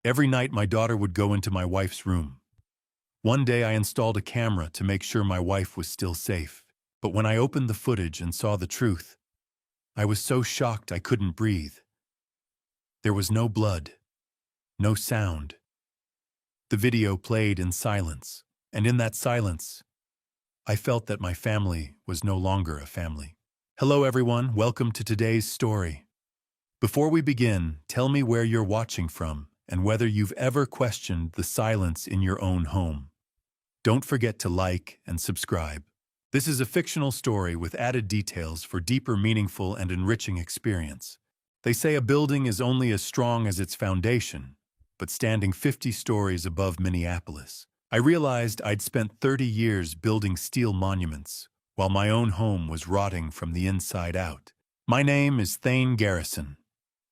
Every night my daughter would go into my wife's room. One day I installed a camera to make sure my wife was still safe. But when I opened the footage and saw the truth, I was so shocked I couldn't breathe. There was no blood, no sound. The video played in silence, and in that silence, I felt that my family was no longer a family. Hello everyone, welcome to today's story. Before we begin, tell me where you're watching from and whether you've ever questioned the silence in your own home. Don't forget to like and subscribe. This is a fictional story with added details for deeper, meaningful, and enriching experience. They say a building is only as strong as its foundation, but standing 50 stories above Minneapolis, I realized I'd spent 30 years building steel monuments, while my own home was rotting from the inside out. My name is Thane Garrison,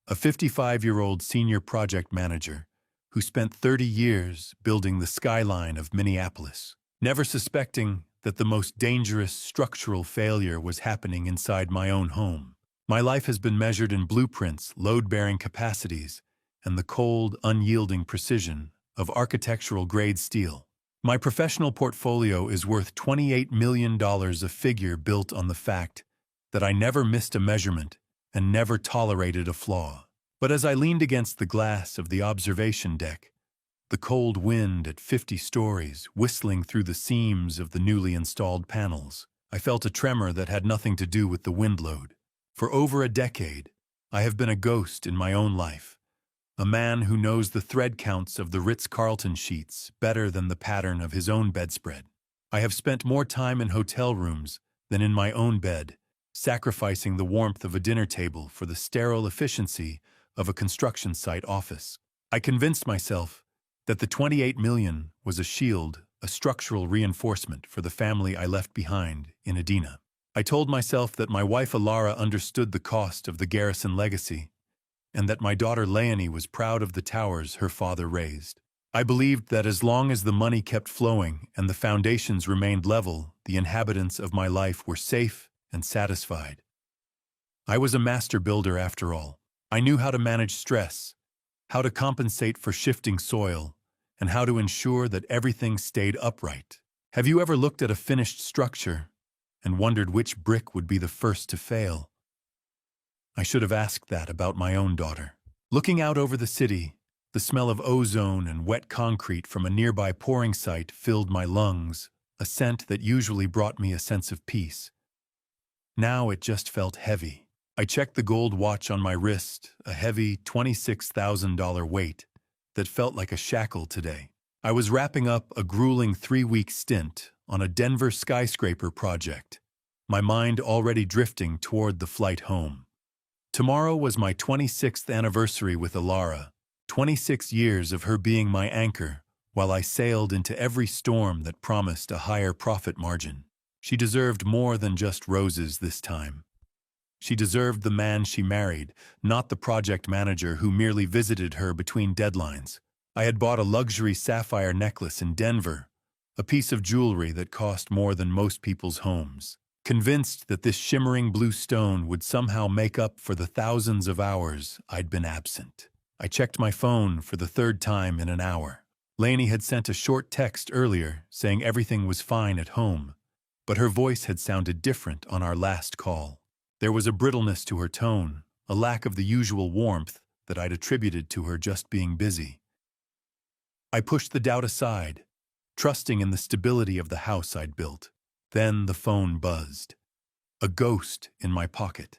a 55-year-old senior project manager who spent 30 years building the skyline of Minneapolis, never suspecting that the most dangerous structural failure was happening inside my own home. My life has been measured in blueprints, load-bearing capacities, and the cold, unyielding precision of architectural-grade steel. My professional portfolio is worth $28 million, a figure built on the fact that I never missed a measurement and never tolerated a flaw. But as I leaned against the glass of the observation deck, the cold wind at 50 stories whistling through the seams of the newly installed panels, I felt a tremor that had nothing to do with the wind load. For over a decade, I have been a ghost in my own life, a man who knows the thread counts of the Ritz-Carlton sheets better than the pattern of his own bedspread. I have spent more time in hotel rooms than in my own bed, sacrificing the warmth of a dinner table for the sterile efficiency of a construction site office. I convinced myself that the $28 million was a shield, a structural reinforcement for the family I left behind in Edina. I told myself that my wife Alara understood the cost of the Garrison legacy, and that my daughter Leonie was proud of the towers her father raised. I believed that as long as the money kept flowing and the foundations remained level, the inhabitants of my life were safe and satisfied. I was a master builder after all. I knew how to manage stress, how to compensate for shifting soil, and how to ensure that everything stayed upright. Have you ever looked at a finished structure and wondered which brick would be the first to fail? I should have asked that about my own daughter. Looking out over the city, the smell of ozone and wet concrete from a nearby pouring site filled my lungs, a scent that usually brought me a sense of peace. Now it just felt heavy. I checked the gold watch on my wrist, a heavy $26,000 weight that felt like a shackle today. I was wrapping up a grueling 3-week stint on a Denver skyscraper project, my mind already drifting toward the flight home. Tomorrow was my 26th anniversary with Alara, 26 years of her being my anchor while I sailed into every storm that promised a higher profit margin. She deserved more than just roses this time. She deserved the man she married, not the project manager who merely visited her between deadlines. I had bought a luxury sapphire necklace in Denver, a piece of jewelry that cost more than most people's homes, convinced that this shimmering blue stone would somehow make up for the thousands of hours I'd been absent. I checked my phone for the 3rd time in an hour. Lainey had sent a short text earlier saying everything was fine at home, but her voice had sounded different on our last call. There was a brittleness to her tone, a lack of the usual warmth that I'd attributed to her just being busy. I pushed the doubt aside, trusting in the stability of the house I'd built. Then the phone buzzed. A ghost in my pocket.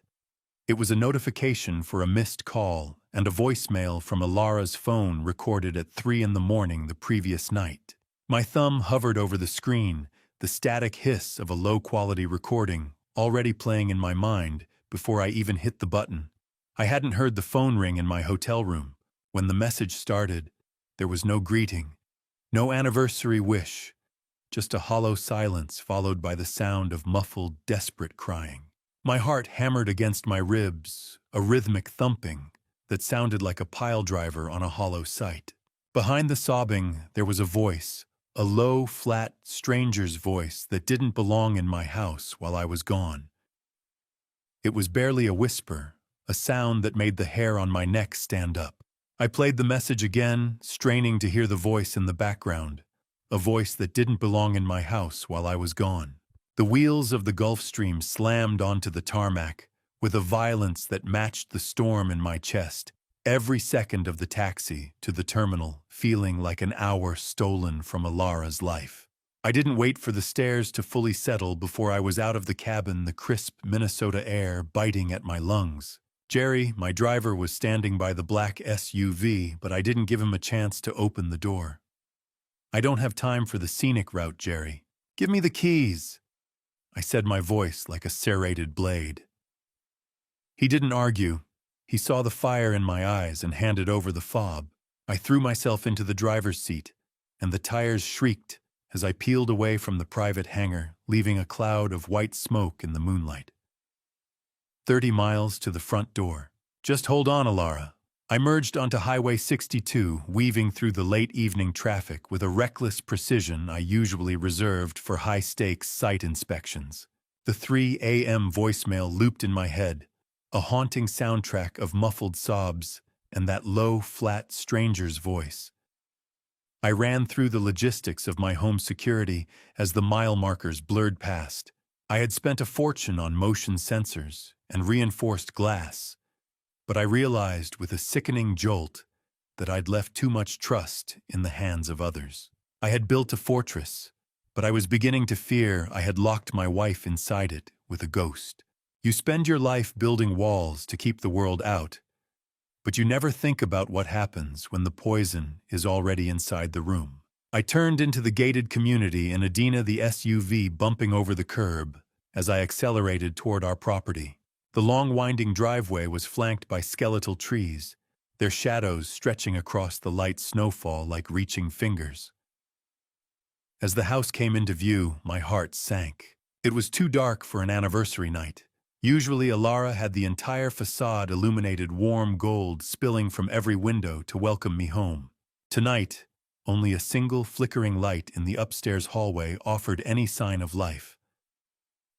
It was a notification for a missed call and a voicemail from Alara's phone recorded at 3 in the morning the previous night. My thumb hovered over the screen, the static hiss of a low-quality recording already playing in my mind before I even hit the button. I hadn't heard the phone ring in my hotel room. When the message started, there was no greeting, no anniversary wish, just a hollow silence followed by the sound of muffled, desperate crying. My heart hammered against my ribs, a rhythmic thumping that sounded like a piledriver on a hollow site. Behind the sobbing, there was a voice, a low, flat stranger's voice that didn't belong in my house while I was gone. It was barely a whisper, a sound that made the hair on my neck stand up. I played the message again, straining to hear the voice in the background, a voice that didn't belong in my house while I was gone. The wheels of the Gulf Stream slammed onto the tarmac with a violence that matched the storm in my chest, every second of the taxi to the terminal feeling like an hour stolen from Alara's life. I didn't wait for the stairs to fully settle before I was out of the cabin, the crisp Minnesota air biting at my lungs. Jerry, my driver, was standing by the black SUV, but I didn't give him a chance to open the door. "I don't have time for the scenic route, Jerry. Give me the keys," I said, my voice like a serrated blade. He didn't argue. He saw the fire in my eyes and handed over the fob. I threw myself into the driver's seat, and the tires shrieked as I peeled away from the private hangar, leaving a cloud of white smoke in the moonlight. 30 miles to the front door. "Just hold on, Alara." I merged onto Highway 62, weaving through the late evening traffic with a reckless precision I usually reserved for high-stakes site inspections. The 3 a.m. voicemail looped in my head, a haunting soundtrack of muffled sobs and that low, flat stranger's voice. I ran through the logistics of my home security as the mile markers blurred past. I had spent a fortune on motion sensors and reinforced glass, but I realized with a sickening jolt that I'd left too much trust in the hands of others. I had built a fortress, but I was beginning to fear I had locked my wife inside it with a ghost. You spend your life building walls to keep the world out, but you never think about what happens when the poison is already inside the room. I turned into the gated community in Adina, the SUV bumping over the curb as I accelerated toward our property. The long winding driveway was flanked by skeletal trees, their shadows stretching across the light snowfall like reaching fingers. As the house came into view, my heart sank. It was too dark for an anniversary night. Usually Alara had the entire facade illuminated warm gold spilling from every window to welcome me home. Tonight, only a single flickering light in the upstairs hallway offered any sign of life.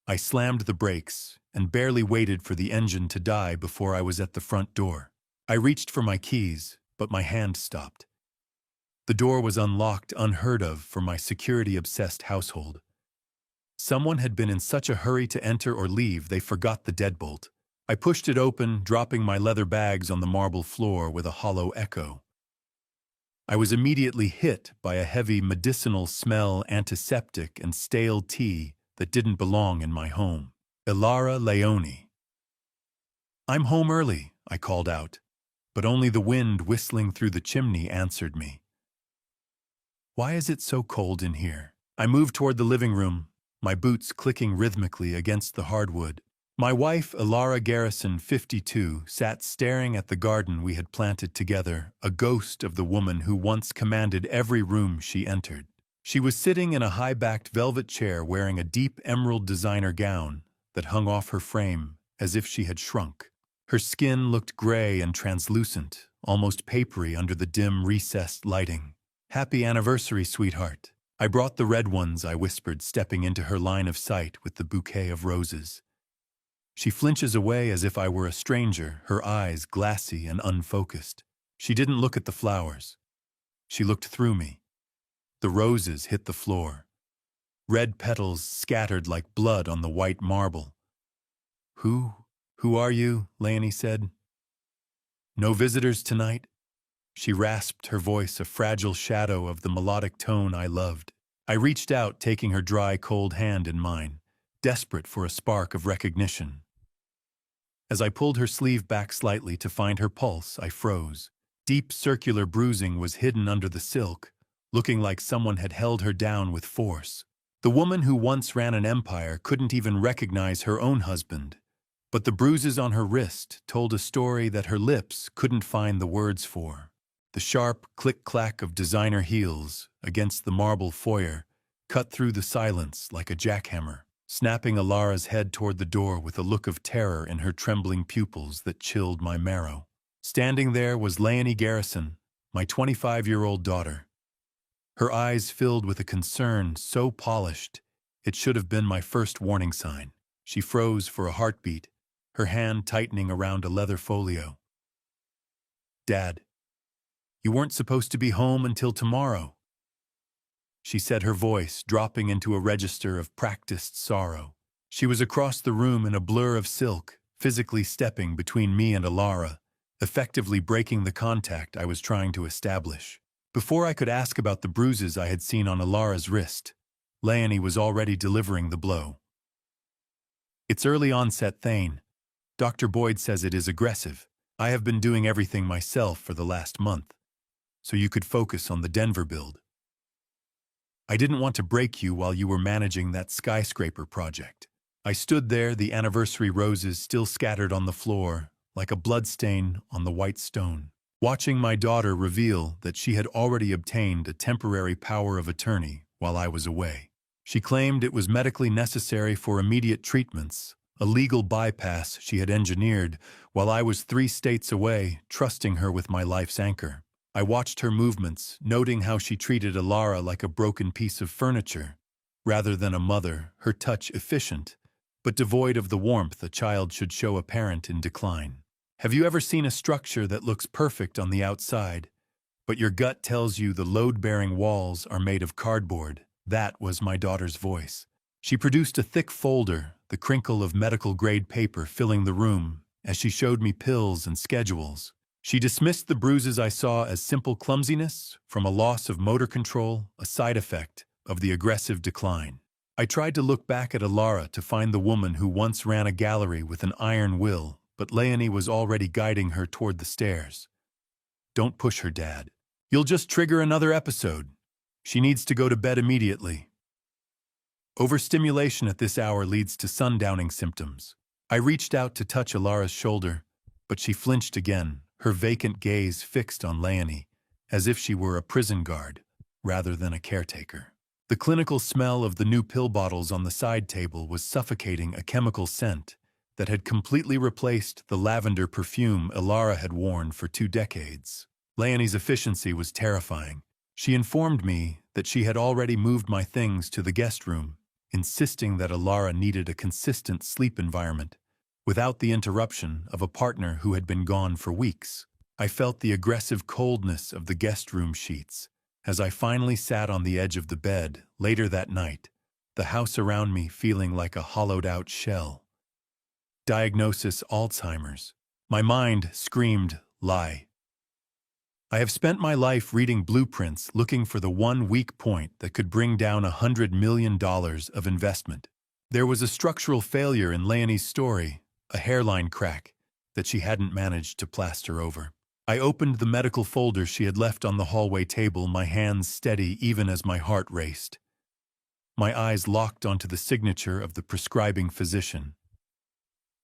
I slammed the brakes and barely waited for the engine to die before I was at the front door. I reached for my keys, but my hand stopped. The door was unlocked, unheard of for my security-obsessed household. Someone had been in such a hurry to enter or leave they forgot the deadbolt. I pushed it open, dropping my leather bags on the marble floor with a hollow echo. I was immediately hit by a heavy medicinal smell, antiseptic and stale tea that didn't belong in my home. Alara Leone. "I'm home early," I called out, but only the wind whistling through the chimney answered me. "Why is it so cold in here?" I moved toward the living room, my boots clicking rhythmically against the hardwood. My wife, Alara Garrison, 52, sat staring at the garden we had planted together, a ghost of the woman who once commanded every room she entered. She was sitting in a high-backed velvet chair wearing a deep emerald designer gown that hung off her frame as if she had shrunk. Her skin looked gray and translucent, almost papery under the dim, recessed lighting. "Happy anniversary, sweetheart." "I brought the red ones," I whispered, stepping into her line of sight with the bouquet of roses. She flinches away as if I were a stranger, her eyes glassy and unfocused. She didn't look at the flowers. She looked through me. The roses hit the floor. Red petals scattered like blood on the white marble. Who are you?" Leonie said. "No visitors tonight?" She rasped, her voice a fragile shadow of the melodic tone I loved. I reached out, taking her dry, cold hand in mine, desperate for a spark of recognition. As I pulled her sleeve back slightly to find her pulse, I froze. Deep circular bruising was hidden under the silk, looking like someone had held her down with force. The woman who once ran an empire couldn't even recognize her own husband, but the bruises on her wrist told a story that her lips couldn't find the words for. The sharp click-clack of designer heels against the marble foyer cut through the silence like a jackhammer, snapping Alara's head toward the door with a look of terror in her trembling pupils that chilled my marrow. Standing there was Leonie Garrison, my 25-year-old daughter. Her eyes filled with a concern so polished it should have been my first warning sign. She froze for a heartbeat, her hand tightening around a leather folio. "Dad," You weren't supposed to be home until tomorrow." She said, her voice dropping into a register of practiced sorrow. She was across the room in a blur of silk, physically stepping between me and Alara, effectively breaking the contact I was trying to establish. Before I could ask about the bruises I had seen on Alara's wrist, Leonie was already delivering the blow. "It's early onset Thane. Dr. Boyd says it is aggressive. I have been doing everything myself for the last month, so you could focus on the Denver build. I didn't want to break you while you were managing that skyscraper project." I stood there, the anniversary roses still scattered on the floor, like a bloodstain on the white stone, watching my daughter reveal that she had already obtained a temporary power of attorney while I was away. She claimed it was medically necessary for immediate treatments, a legal bypass she had engineered while I was 3 states away, trusting her with my life's anchor. I watched her movements, noting how she treated Alara like a broken piece of furniture. Rather than a mother, her touch efficient, but devoid of the warmth a child should show a parent in decline. Have you ever seen a structure that looks perfect on the outside, but your gut tells you the load-bearing walls are made of cardboard? That was my daughter's voice. She produced a thick folder, the crinkle of medical-grade paper filling the room, as she showed me pills and schedules. She dismissed the bruises I saw as simple clumsiness, from a loss of motor control, a side effect of the aggressive decline. I tried to look back at Alara to find the woman who once ran a gallery with an iron will, but Leonie was already guiding her toward the stairs. "Don't push her, Dad. You'll just trigger another episode. She needs to go to bed immediately." Overstimulation at this hour leads to sundowning symptoms. I reached out to touch Alara's shoulder, but she flinched again, her vacant gaze fixed on Leonie, as if she were a prison guard rather than a caretaker. The clinical smell of the new pill bottles on the side table was suffocating, a chemical scent that had completely replaced the lavender perfume Alara had worn for 2 decades. Leonie's efficiency was terrifying. She informed me that she had already moved my things to the guest room, insisting that Alara needed a consistent sleep environment, without the interruption of a partner who had been gone for weeks. I felt the aggressive coldness of the guest room sheets as I finally sat on the edge of the bed later that night, the house around me feeling like a hollowed-out shell. Diagnosis: Alzheimer's. My mind screamed, lie. I have spent my life reading blueprints looking for the one weak point that could bring down $100 million of investment. There was a structural failure in Leonie's story, a hairline crack that she hadn't managed to plaster over. I opened the medical folder she had left on the hallway table, my hands steady even as my heart raced. My eyes locked onto the signature of the prescribing physician.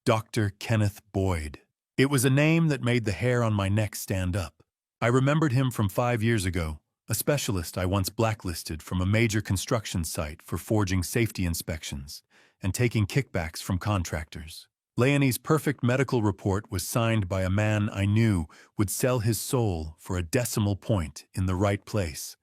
Dr. Kenneth Boyd. It was a name that made the hair on my neck stand up. I remembered him from 5 years ago, a specialist I once blacklisted from a major construction site for forging safety inspections and taking kickbacks from contractors. Leonie's perfect medical report was signed by a man I knew would sell his soul for a decimal point in the right place.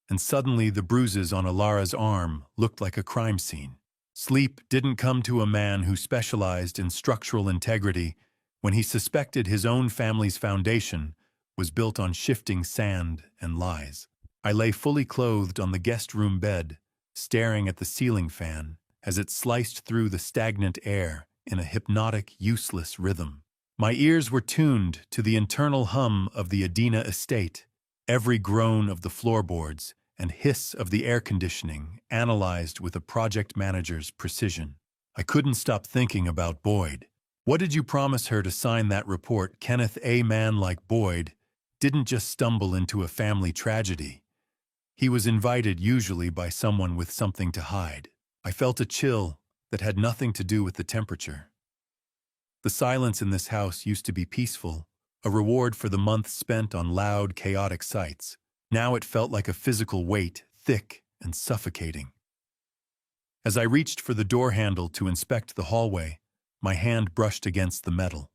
And suddenly the bruises on Alara's arm looked like a crime scene. Sleep didn't come to a man who specialized in structural integrity when he suspected his own family's foundation was built on shifting sand and lies. I lay fully clothed on the guest room bed, staring at the ceiling fan as it sliced through the stagnant air in a hypnotic, useless rhythm. My ears were tuned to the internal hum of the Adena estate, every groan of the floorboards and hiss of the air conditioning analyzed with a project manager's precision. I couldn't stop thinking about Boyd. What did you promise her to sign that report? Kenneth, a man like Boyd, didn't just stumble into a family tragedy. He was invited usually by someone with something to hide. I felt a chill that had nothing to do with the temperature. The silence in this house used to be peaceful, a reward for the months spent on loud, chaotic sites. Now it felt like a physical weight, thick and suffocating. As I reached for the door handle to inspect the hallway, my hand brushed against the metal.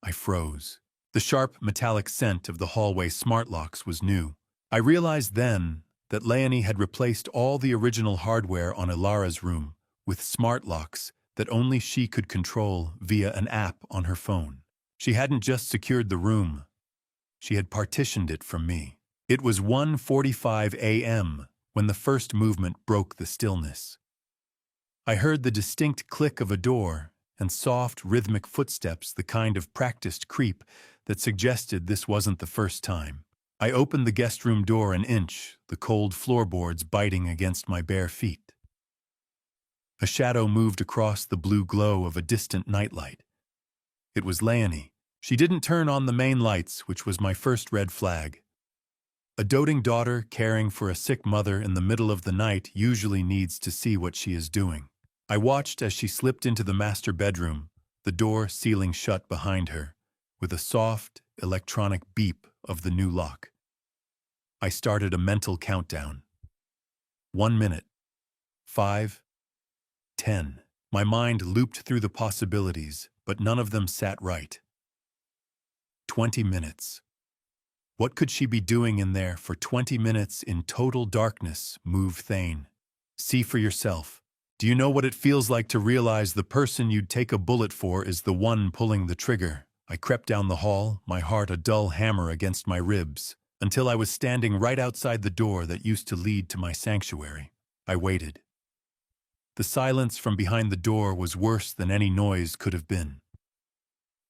I froze. The sharp, metallic scent of the hallway smart locks was new. I realized then that Leonie had replaced all the original hardware on Alara's room with smart locks that only she could control via an app on her phone. She hadn't just secured the room. She had partitioned it from me. It was 1:45 a.m. when the first movement broke the stillness. I heard the distinct click of a door and soft, rhythmic footsteps, the kind of practiced creep that suggested this wasn't the first time. I opened the guest room door an inch, the cold floorboards biting against my bare feet. A shadow moved across the blue glow of a distant nightlight. It was Leonie. She didn't turn on the main lights, which was my first red flag. A doting daughter caring for a sick mother in the middle of the night usually needs to see what she is doing. I watched as she slipped into the master bedroom, the door sealing shut behind her, with a soft, electronic beep of the new lock. I started a mental countdown. 1 minute. 5. 10. My mind looped through the possibilities, but none of them sat right. 20 minutes. What could she be doing in there for 20 minutes in total darkness? Move Thane. See for yourself. Do you know what it feels like to realize the person you'd take a bullet for is the one pulling the trigger? I crept down the hall, my heart a dull hammer against my ribs, until I was standing right outside the door that used to lead to my sanctuary. I waited. The silence from behind the door was worse than any noise could have been.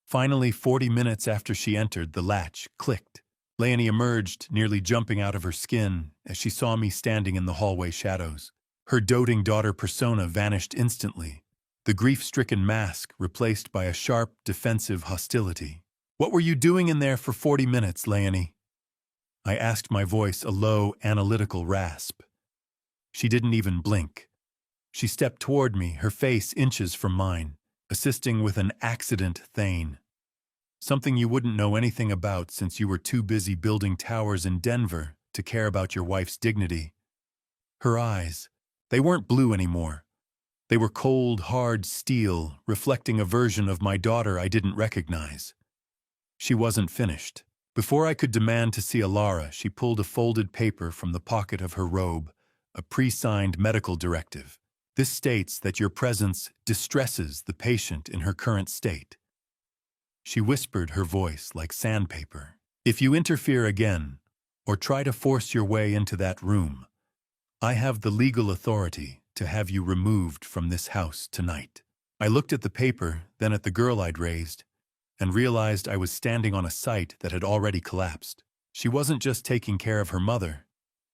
Finally, 40 minutes after she entered, the latch clicked. Leonie emerged, nearly jumping out of her skin, as she saw me standing in the hallway shadows. Her doting daughter persona vanished instantly, the grief-stricken mask replaced by a sharp, defensive hostility. "What were you doing in there for 40 minutes, Leonie?" I asked, my voice a low, analytical rasp. She didn't even blink. She stepped toward me, her face inches from mine, assisting with an accident Thane. Something you wouldn't know anything about since you were too busy building towers in Denver to care about your wife's dignity. Her eyes, they weren't blue anymore. They were cold, hard steel, reflecting a version of my daughter I didn't recognize. She wasn't finished. Before I could demand to see Alara, she pulled a folded paper from the pocket of her robe, a pre-signed medical directive. This states that your presence distresses the patient in her current state. She whispered, her voice like sandpaper. If you interfere again, or try to force your way into that room, I have the legal authority to have you removed from this house tonight. I looked at the paper, then at the girl I'd raised, and realized I was standing on a site that had already collapsed. She wasn't just taking care of her mother.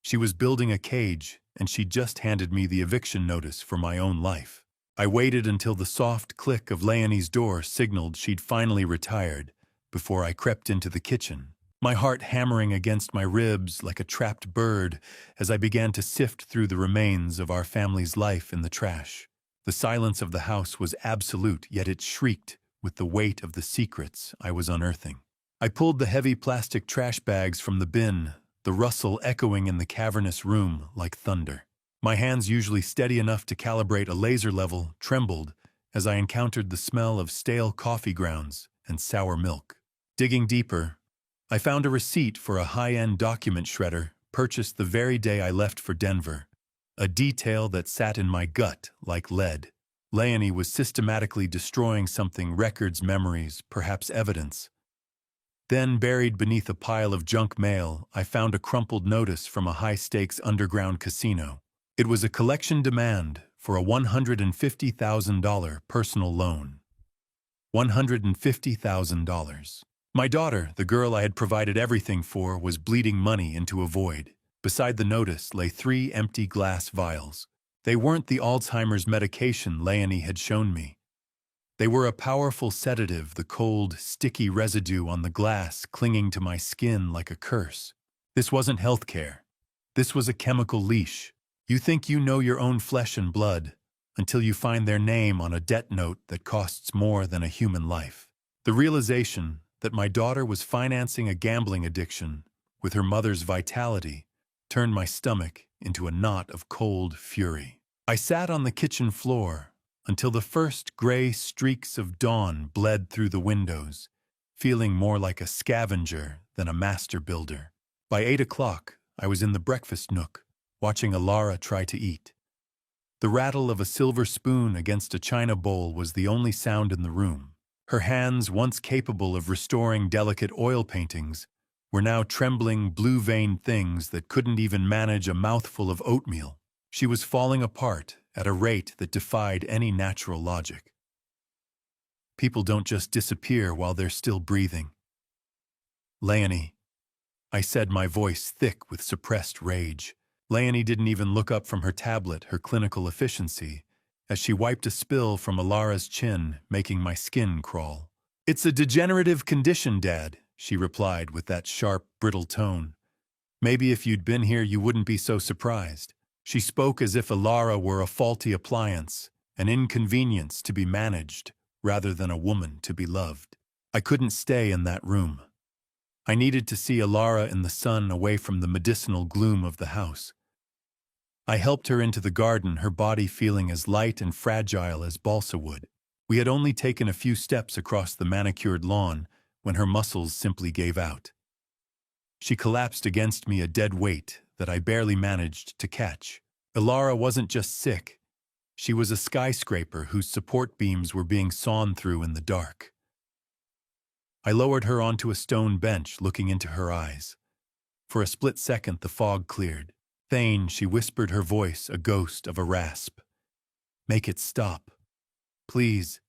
She was building a cage, and she just handed me the eviction notice for my own life. I waited until the soft click of Leonie's door signaled she'd finally retired before I crept into the kitchen, my heart hammering against my ribs like a trapped bird as I began to sift through the remains of our family's life in the trash. The silence of the house was absolute, yet it shrieked with the weight of the secrets I was unearthing. I pulled the heavy plastic trash bags from the bin, the rustle echoing in the cavernous room like thunder. My hands, usually steady enough to calibrate a laser level, trembled as I encountered the smell of stale coffee grounds and sour milk. Digging deeper, I found a receipt for a high-end document shredder purchased the very day I left for Denver, a detail that sat in my gut like lead. Leonie was systematically destroying something, records, memories, perhaps evidence. Then, buried beneath a pile of junk mail, I found a crumpled notice from a high-stakes underground casino. It was a collection demand for a $150,000 personal loan. $150,000. My daughter, the girl I had provided everything for, was bleeding money into a void. Beside the notice lay 3 empty glass vials. They weren't the Alzheimer's medication Leonie had shown me. They were a powerful sedative, the cold, sticky residue on the glass clinging to my skin like a curse. This wasn't healthcare. This was a chemical leash. You think you know your own flesh and blood until you find their name on a debt note that costs more than a human life. The realization that my daughter was financing a gambling addiction with her mother's vitality turned my stomach into a knot of cold fury. I sat on the kitchen floor until the first gray streaks of dawn bled through the windows, feeling more like a scavenger than a master builder. By 8 o'clock, I was in the breakfast nook, watching Alara try to eat. The rattle of a silver spoon against a china bowl was the only sound in the room. Her hands, once capable of restoring delicate oil paintings, were now trembling, blue-veined things that couldn't even manage a mouthful of oatmeal. She was falling apart at a rate that defied any natural logic. People don't just disappear while they're still breathing. Leonie, I said, my voice thick with suppressed rage. Leonie didn't even look up from her tablet, her clinical efficiency, as she wiped a spill from Alara's chin, making my skin crawl. "It's a degenerative condition, Dad," she replied with that sharp, brittle tone. "Maybe if you'd been here you wouldn't be so surprised." She spoke as if Alara were a faulty appliance, an inconvenience to be managed, rather than a woman to be loved. I couldn't stay in that room. I needed to see Alara in the sun, away from the medicinal gloom of the house. I helped her into the garden, her body feeling as light and fragile as balsa wood. We had only taken a few steps across the manicured lawn when her muscles simply gave out. She collapsed against me, a dead weight that I barely managed to catch. Alara wasn't just sick. She was a skyscraper whose support beams were being sawn through in the dark. I lowered her onto a stone bench, looking into her eyes. For a split second, the fog cleared. "Thane," she whispered, her voice a ghost of a rasp. "Make it stop. Please."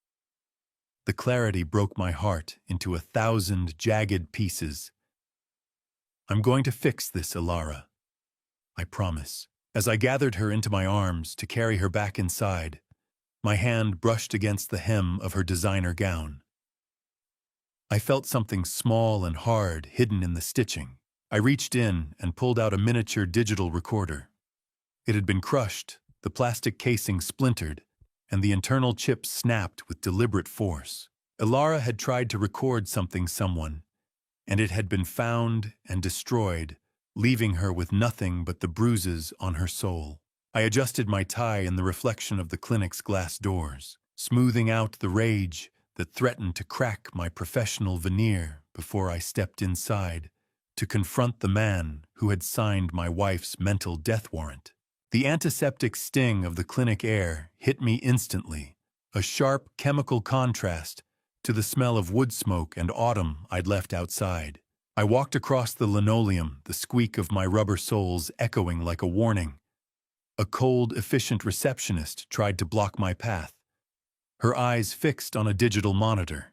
The clarity broke my heart into 1,000 jagged pieces. "I'm going to fix this, Alara. I promise." As I gathered her into my arms to carry her back inside, my hand brushed against the hem of her designer gown. I felt something small and hard hidden in the stitching. I reached in and pulled out a miniature digital recorder. It had been crushed, the plastic casing splintered, and the internal chip snapped with deliberate force. Alara had tried to record someone, and it had been found and destroyed, leaving her with nothing but the bruises on her soul. I adjusted my tie in the reflection of the clinic's glass doors, smoothing out the rage that threatened to crack my professional veneer before I stepped inside to confront the man who had signed my wife's mental death warrant. The antiseptic sting of the clinic air hit me instantly, a sharp chemical contrast to the smell of wood smoke and autumn I'd left outside. I walked across the linoleum, the squeak of my rubber soles echoing like a warning. A cold, efficient receptionist tried to block my path, her eyes fixed on a digital monitor.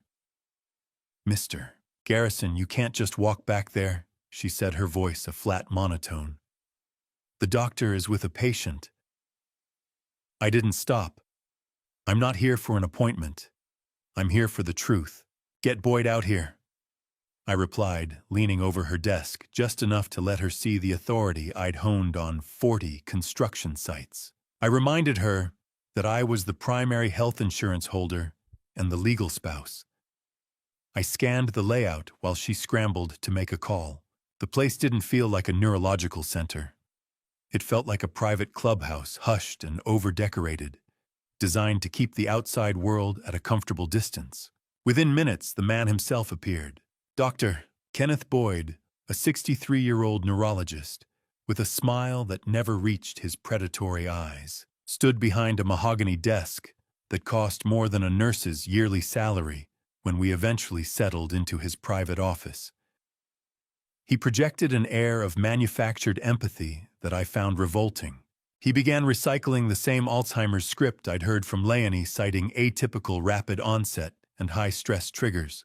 "Mr. Garrison, you can't just walk back there," she said, her voice a flat monotone. "The doctor is with a patient." I didn't stop. "I'm not here for an appointment. I'm here for the truth. Get Boyd out here," I replied, leaning over her desk just enough to let her see the authority I'd honed on 40 construction sites. I reminded her that I was the primary health insurance holder and the legal spouse. I scanned the layout while she scrambled to make a call. The place didn't feel like a neurological center. It felt like a private clubhouse, hushed and over-decorated, designed to keep the outside world at a comfortable distance. Within minutes, the man himself appeared. Dr. Kenneth Boyd, a 63-year-old neurologist, with a smile that never reached his predatory eyes, stood behind a mahogany desk that cost more than a nurse's yearly salary when we eventually settled into his private office. He projected an air of manufactured empathy that I found revolting. He began recycling the same Alzheimer's script I'd heard from Leonie, citing atypical rapid onset and high-stress triggers.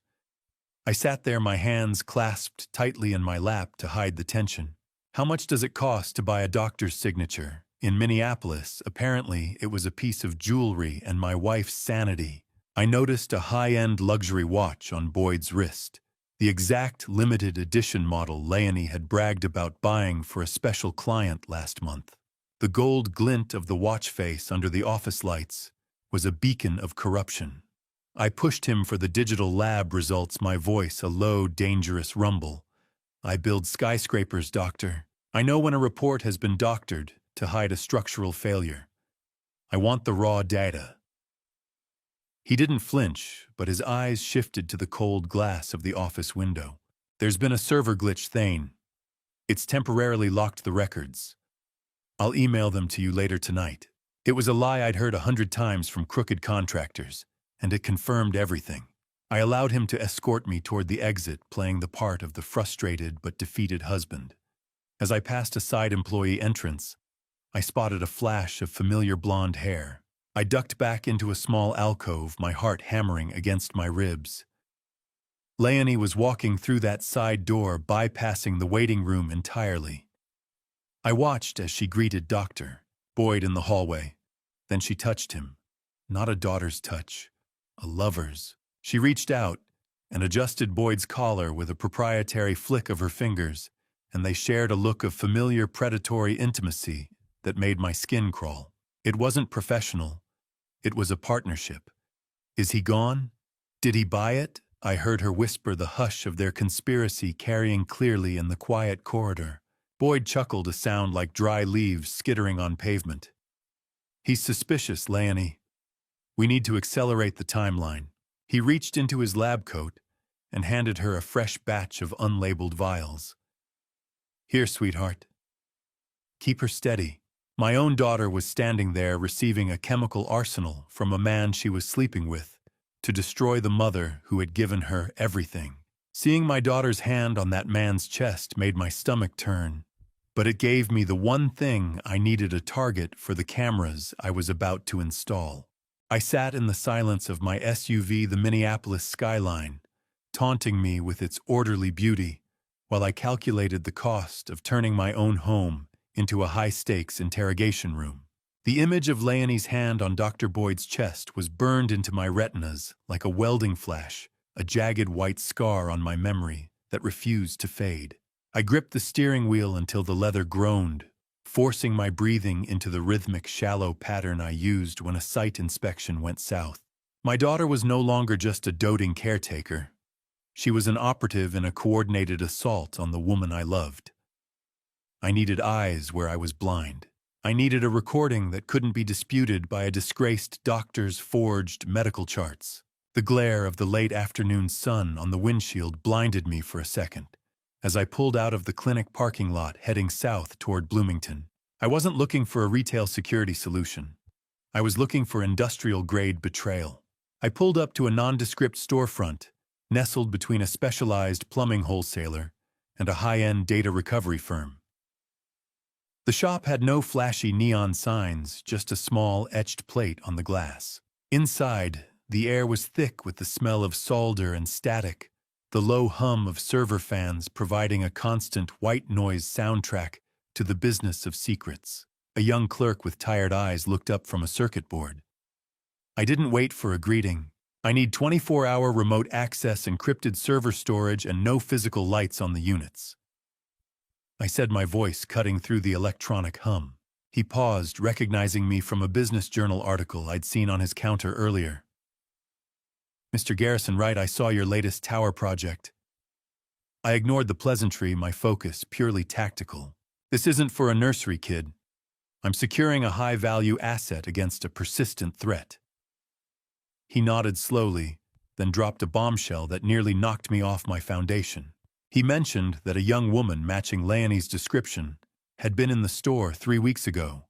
I sat there, my hands clasped tightly in my lap to hide the tension. How much does it cost to buy a doctor's signature? In Minneapolis, apparently, it was a piece of jewelry and my wife's sanity. I noticed a high-end luxury watch on Boyd's wrist, the exact limited edition model Leonie had bragged about buying for a special client last month. The gold glint of the watch face under the office lights was a beacon of corruption. I pushed him for the digital lab results, my voice a low, dangerous rumble. "I build skyscrapers, doctor. I know when a report has been doctored to hide a structural failure. I want the raw data." He didn't flinch, but his eyes shifted to the cold glass of the office window. "There's been a server glitch, Thane. It's temporarily locked the records. I'll email them to you later tonight." It was a lie I'd heard 100 times from crooked contractors, and it confirmed everything. I allowed him to escort me toward the exit, playing the part of the frustrated but defeated husband. As I passed a side employee entrance, I spotted a flash of familiar blonde hair. I ducked back into a small alcove, my heart hammering against my ribs. Leonie was walking through that side door, bypassing the waiting room entirely. I watched as she greeted Dr. Boyd in the hallway. Then she touched him. Not a daughter's touch, a lover's. She reached out and adjusted Boyd's collar with a proprietary flick of her fingers, and they shared a look of familiar predatory intimacy that made my skin crawl. It wasn't professional. It was a partnership. Is he gone? Did he buy it? I heard her whisper the hush of their conspiracy carrying clearly in the quiet corridor. Boyd chuckled, a sound like dry leaves skittering on pavement. He's suspicious, Leonie. We need to accelerate the timeline. He reached into his lab coat and handed her a fresh batch of unlabeled vials. Here, sweetheart. Keep her steady. My own daughter was standing there receiving a chemical arsenal from a man she was sleeping with to destroy the mother who had given her everything. Seeing my daughter's hand on that man's chest made my stomach turn, but it gave me the one thing I needed: a target for the cameras I was about to install. I sat in the silence of my SUV, the Minneapolis skyline, taunting me with its orderly beauty, while I calculated the cost of turning my own home into a high-stakes interrogation room. The image of Leonie's hand on Dr. Boyd's chest was burned into my retinas like a welding flash, a jagged white scar on my memory that refused to fade. I gripped the steering wheel until the leather groaned, forcing my breathing into the rhythmic, shallow pattern I used when a site inspection went south. My daughter was no longer just a doting caretaker. She was an operative in a coordinated assault on the woman I loved. I needed eyes where I was blind. I needed a recording that couldn't be disputed by a disgraced doctor's forged medical charts. The glare of the late afternoon sun on the windshield blinded me for a second as I pulled out of the clinic parking lot heading south toward Bloomington. I wasn't looking for a retail security solution. I was looking for industrial-grade betrayal. I pulled up to a nondescript storefront, nestled between a specialized plumbing wholesaler and a high-end data recovery firm. The shop had no flashy neon signs, just a small etched plate on the glass. Inside, the air was thick with the smell of solder and static, the low hum of server fans providing a constant white noise soundtrack to the business of secrets. A young clerk with tired eyes looked up from a circuit board. I didn't wait for a greeting. I need 24-hour remote access, encrypted server storage, and no physical lights on the units. I said, my voice cutting through the electronic hum. He paused, recognizing me from a business journal article I'd seen on his counter earlier. Mr. Garrison, right, I saw your latest tower project. I ignored the pleasantry, my focus purely tactical. This isn't for a nursery kid. I'm securing a high-value asset against a persistent threat. He nodded slowly, then dropped a bombshell that nearly knocked me off my foundation. He mentioned that a young woman matching Leonie's description had been in the store 3 weeks ago,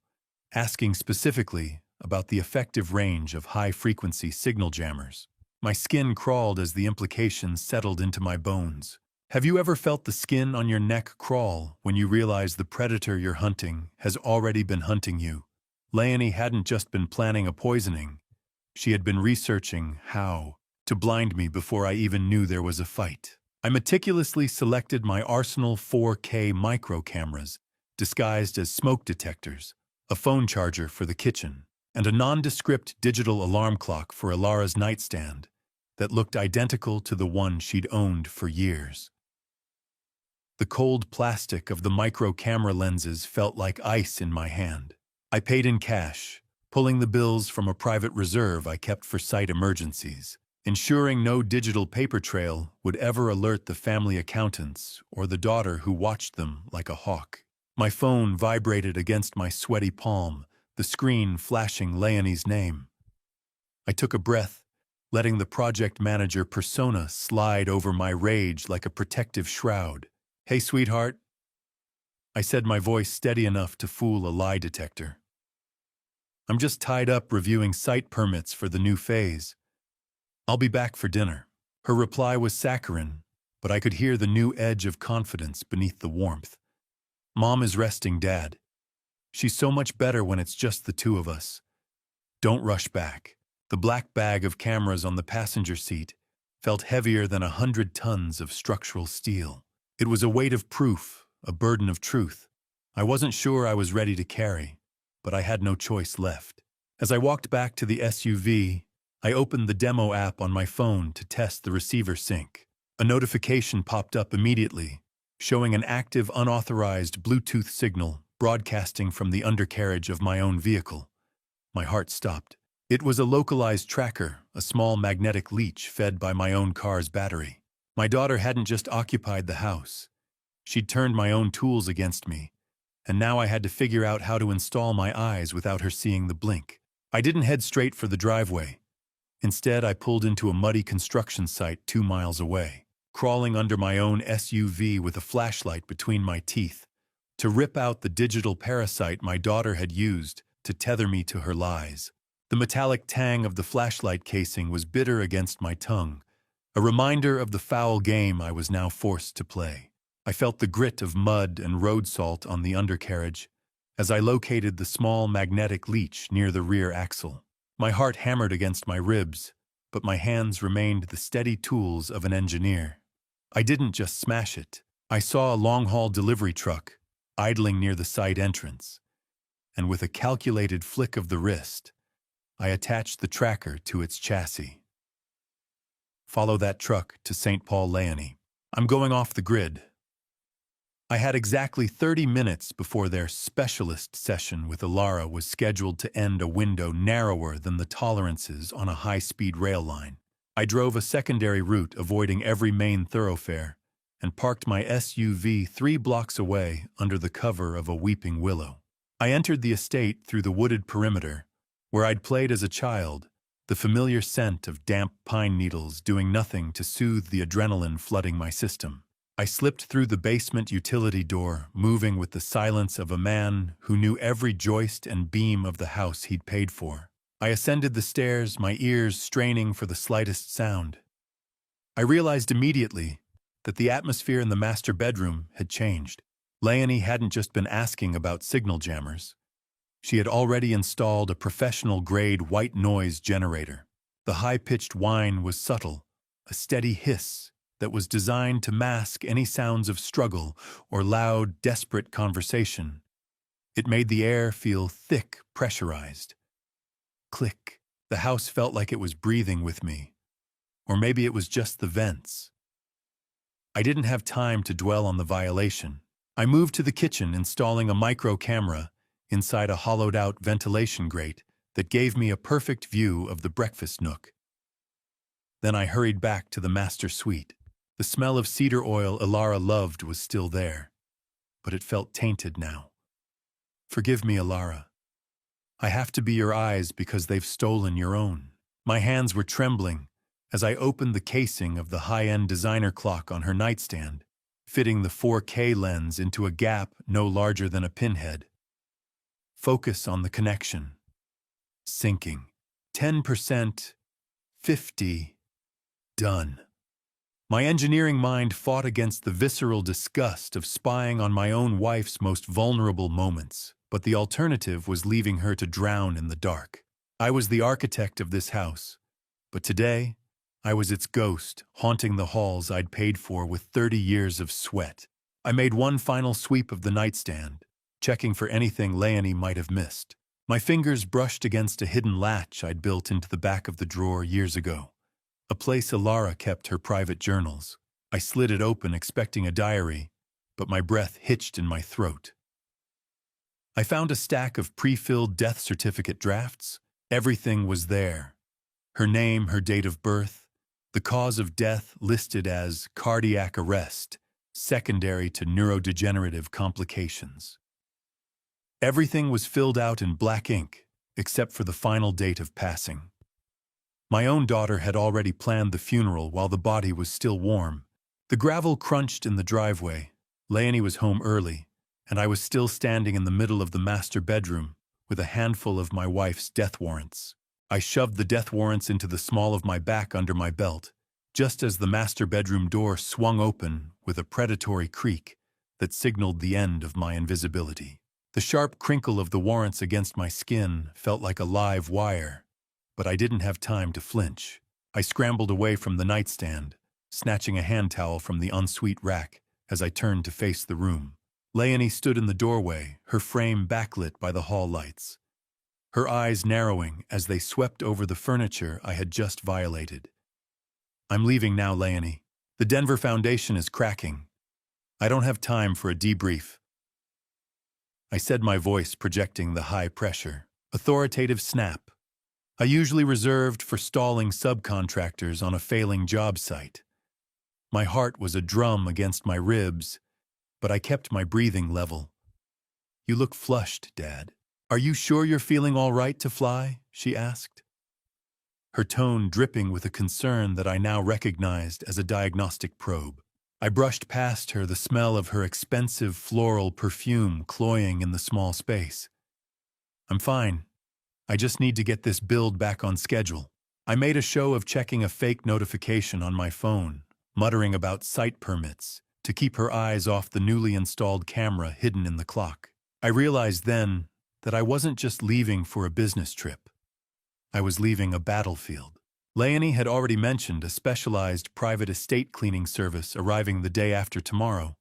asking specifically about the effective range of high-frequency signal jammers. My skin crawled as the implications settled into my bones. Have you ever felt the skin on your neck crawl when you realize the predator you're hunting has already been hunting you? Leonie hadn't just been planning a poisoning. She had been researching how to blind me before I even knew there was a fight. I meticulously selected my arsenal 4K micro cameras, disguised as smoke detectors, a phone charger for the kitchen, and a nondescript digital alarm clock for Alara's nightstand that looked identical to the one she'd owned for years. The cold plastic of the micro camera lenses felt like ice in my hand. I paid in cash, pulling the bills from a private reserve I kept for site emergencies, ensuring no digital paper trail would ever alert the family accountants or the daughter who watched them like a hawk. My phone vibrated against my sweaty palm, the screen flashing Leonie's name. I took a breath, letting the project manager persona slide over my rage like a protective shroud. Hey, sweetheart, I said, my voice steady enough to fool a lie detector. I'm just tied up reviewing site permits for the new phase. I'll be back for dinner. Her reply was saccharine, but I could hear the new edge of confidence beneath the warmth. Mom is resting, Dad. She's so much better when it's just the two of us. Don't rush back. The black bag of cameras on the passenger seat felt heavier than 100 tons of structural steel. It was a weight of proof, a burden of truth. I wasn't sure I was ready to carry, but I had no choice left. As I walked back to the SUV, I opened the demo app on my phone to test the receiver sync. A notification popped up immediately, showing an active unauthorized Bluetooth signal broadcasting from the undercarriage of my own vehicle. My heart stopped. It was a localized tracker, a small magnetic leech fed by my own car's battery. My daughter hadn't just occupied the house. She'd turned my own tools against me, and now I had to figure out how to install my eyes without her seeing the blink. I didn't head straight for the driveway. Instead, I pulled into a muddy construction site 2 miles away, crawling under my own SUV with a flashlight between my teeth, to rip out the digital parasite my daughter had used to tether me to her lies. The metallic tang of the flashlight casing was bitter against my tongue, a reminder of the foul game I was now forced to play. I felt the grit of mud and road salt on the undercarriage as I located the small magnetic leech near the rear axle. My heart hammered against my ribs, but my hands remained the steady tools of an engineer. I didn't just smash it. I saw a long-haul delivery truck idling near the site entrance, and with a calculated flick of the wrist, I attached the tracker to its chassis. Follow that truck to St. Paul, Leonie. I'm going off the grid. I had exactly 30 minutes before their specialist session with Ilara was scheduled to end a window narrower than the tolerances on a high-speed rail line. I drove a secondary route avoiding every main thoroughfare and parked my SUV 3 blocks away under the cover of a weeping willow. I entered the estate through the wooded perimeter, where I'd played as a child, the familiar scent of damp pine needles doing nothing to soothe the adrenaline flooding my system. I slipped through the basement utility door, moving with the silence of a man who knew every joist and beam of the house he'd paid for. I ascended the stairs, my ears straining for the slightest sound. I realized immediately that the atmosphere in the master bedroom had changed. Leonie hadn't just been asking about signal jammers. She had already installed a professional-grade white noise generator. The high-pitched whine was subtle, a steady hiss that was designed to mask any sounds of struggle or loud, desperate conversation. It made the air feel thick, pressurized. Click. The house felt like it was breathing with me. Or maybe it was just the vents. I didn't have time to dwell on the violation. I moved to the kitchen, installing a micro camera inside a hollowed-out ventilation grate that gave me a perfect view of the breakfast nook. Then I hurried back to the master suite. The smell of cedar oil Ilara loved was still there, but it felt tainted now. Forgive me, Ilara. I have to be your eyes because they've stolen your own. My hands were trembling as I opened the casing of the high-end designer clock on her nightstand, fitting the 4K lens into a gap no larger than a pinhead. Focus on the connection. Syncing. 10%. 50. Done. My engineering mind fought against the visceral disgust of spying on my own wife's most vulnerable moments, but the alternative was leaving her to drown in the dark. I was the architect of this house, but today, I was its ghost, haunting the halls I'd paid for with 30 years of sweat. I made one final sweep of the nightstand, checking for anything Leonie might have missed. My fingers brushed against a hidden latch I'd built into the back of the drawer years ago, a place Ilara kept her private journals. I slid it open, expecting a diary, but my breath hitched in my throat. I found a stack of pre-filled death certificate drafts. Everything was there. Her name, her date of birth, the cause of death listed as cardiac arrest, secondary to neurodegenerative complications. Everything was filled out in black ink, except for the final date of passing. My own daughter had already planned the funeral while the body was still warm. The gravel crunched in the driveway. Leonie was home early, and I was still standing in the middle of the master bedroom with a handful of my wife's death warrants. I shoved the death warrants into the small of my back under my belt just as the master bedroom door swung open with a predatory creak that signaled the end of my invisibility. The sharp crinkle of the warrants against my skin felt like a live wire, but I didn't have time to flinch. I scrambled away from the nightstand, snatching a hand towel from the ensuite rack as I turned to face the room. Leonie stood in the doorway, her frame backlit by the hall lights, her eyes narrowing as they swept over the furniture I had just violated. "I'm leaving now, Leonie. The Denver Foundation is cracking. I don't have time for a debrief." I said, my voice projecting the high pressure, authoritative snap I usually reserved for stalling subcontractors on a failing job site. My heart was a drum against my ribs, but I kept my breathing level. "You look flushed, Dad. Are you sure you're feeling all right to fly?" she asked, her tone dripping with a concern that I now recognized as a diagnostic probe. I brushed past her, the smell of her expensive floral perfume cloying in the small space. "I'm fine. I just need to get this build back on schedule." I made a show of checking a fake notification on my phone, muttering about site permits, to keep her eyes off the newly installed camera hidden in the clock. I realized then that I wasn't just leaving for a business trip. I was leaving a battlefield. Leonie had already mentioned a specialized private estate cleaning service arriving the day after tomorrow.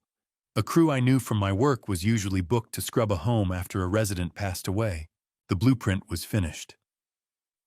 A crew I knew from my work was usually booked to scrub a home after a resident passed away. The blueprint was finished.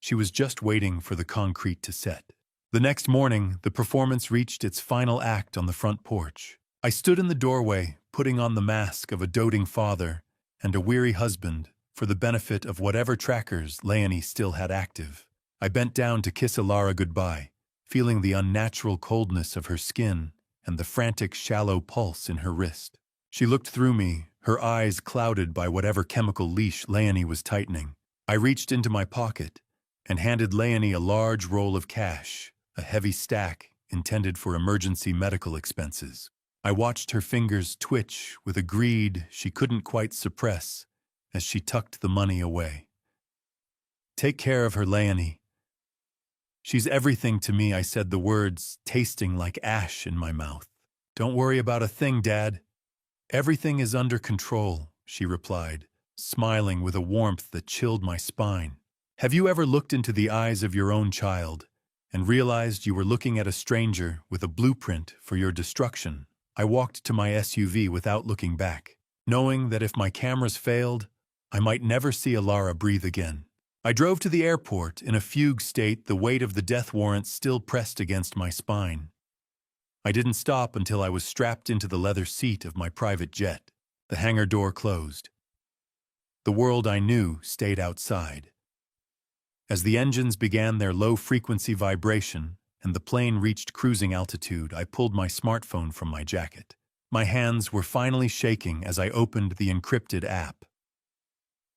She was just waiting for the concrete to set. The next morning, the performance reached its final act on the front porch. I stood in the doorway, putting on the mask of a doting father and a weary husband for the benefit of whatever trackers Leonie still had active. I bent down to kiss Alara goodbye, feeling the unnatural coldness of her skin and the frantic, shallow pulse in her wrist. She looked through me, her eyes clouded by whatever chemical leash Leonie was tightening. I reached into my pocket and handed Leonie a large roll of cash, a heavy stack intended for emergency medical expenses. I watched her fingers twitch with a greed she couldn't quite suppress as she tucked the money away. "Take care of her, Leonie. She's everything to me," I said, the words tasting like ash in my mouth. "Don't worry about a thing, Dad. Everything is under control," she replied, smiling with a warmth that chilled my spine. Have you ever looked into the eyes of your own child and realized you were looking at a stranger with a blueprint for your destruction? I walked to my SUV without looking back, knowing that if my cameras failed, I might never see Alara breathe again. I drove to the airport in a fugue state, the weight of the death warrant still pressed against my spine. I didn't stop until I was strapped into the leather seat of my private jet. The hangar door closed. The world I knew stayed outside. As the engines began their low-frequency vibration and the plane reached cruising altitude, I pulled my smartphone from my jacket. My hands were finally shaking as I opened the encrypted app.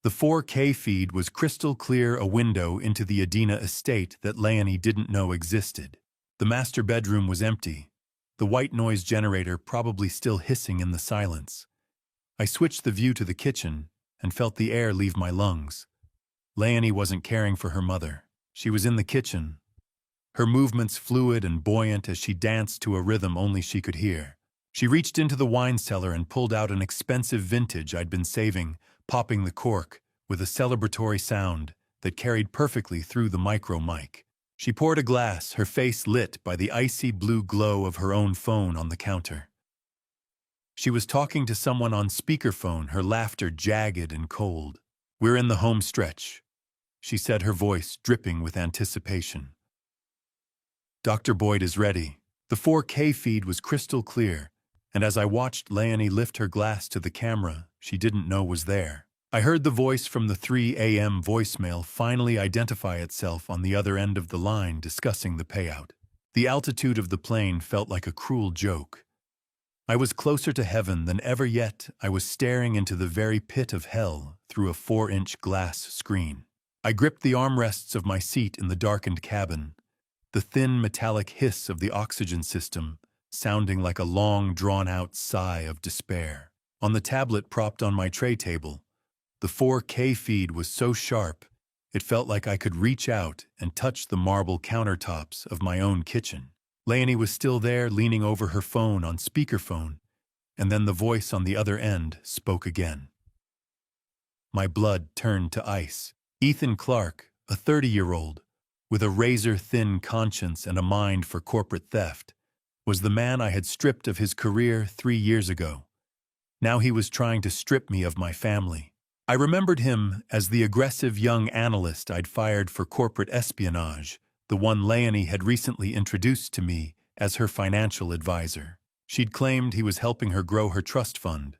The 4K feed was crystal clear, a window into the Adina estate that Leonie didn't know existed. The master bedroom was empty, the white noise generator probably still hissing in the silence. I switched the view to the kitchen and felt the air leave my lungs. Leonie wasn't caring for her mother. She was in the kitchen, her movements fluid and buoyant as she danced to a rhythm only she could hear. She reached into the wine cellar and pulled out an expensive vintage I'd been saving, popping the cork with a celebratory sound that carried perfectly through the micro mic. She poured a glass, her face lit by the icy blue glow of her own phone on the counter. She was talking to someone on speakerphone, her laughter jagged and cold. "We're in the home stretch," she said, her voice dripping with anticipation. "Dr. Boyd is ready." The 4K feed was crystal clear, and as I watched Leonie lift her glass to the camera she didn't know was there, I heard the voice from the 3 a.m. voicemail finally identify itself on the other end of the line, discussing the payout. The altitude of the plane felt like a cruel joke. I was closer to heaven than ever, yet I was staring into the very pit of hell through a 4-inch glass screen. I gripped the armrests of my seat in the darkened cabin, the thin metallic hiss of the oxygen system sounding like a long, drawn-out sigh of despair. On the tablet propped on my tray table, the 4K feed was so sharp it felt like I could reach out and touch the marble countertops of my own kitchen. Leonie was still there, leaning over her phone on speakerphone, and then the voice on the other end spoke again. My blood turned to ice. Ethan Clark, a 30-year-old, with a razor-thin conscience and a mind for corporate theft, was the man I had stripped of his career 3 years ago. Now he was trying to strip me of my family. I remembered him as the aggressive young analyst I'd fired for corporate espionage, the one Leonie had recently introduced to me as her financial advisor. She'd claimed he was helping her grow her trust fund,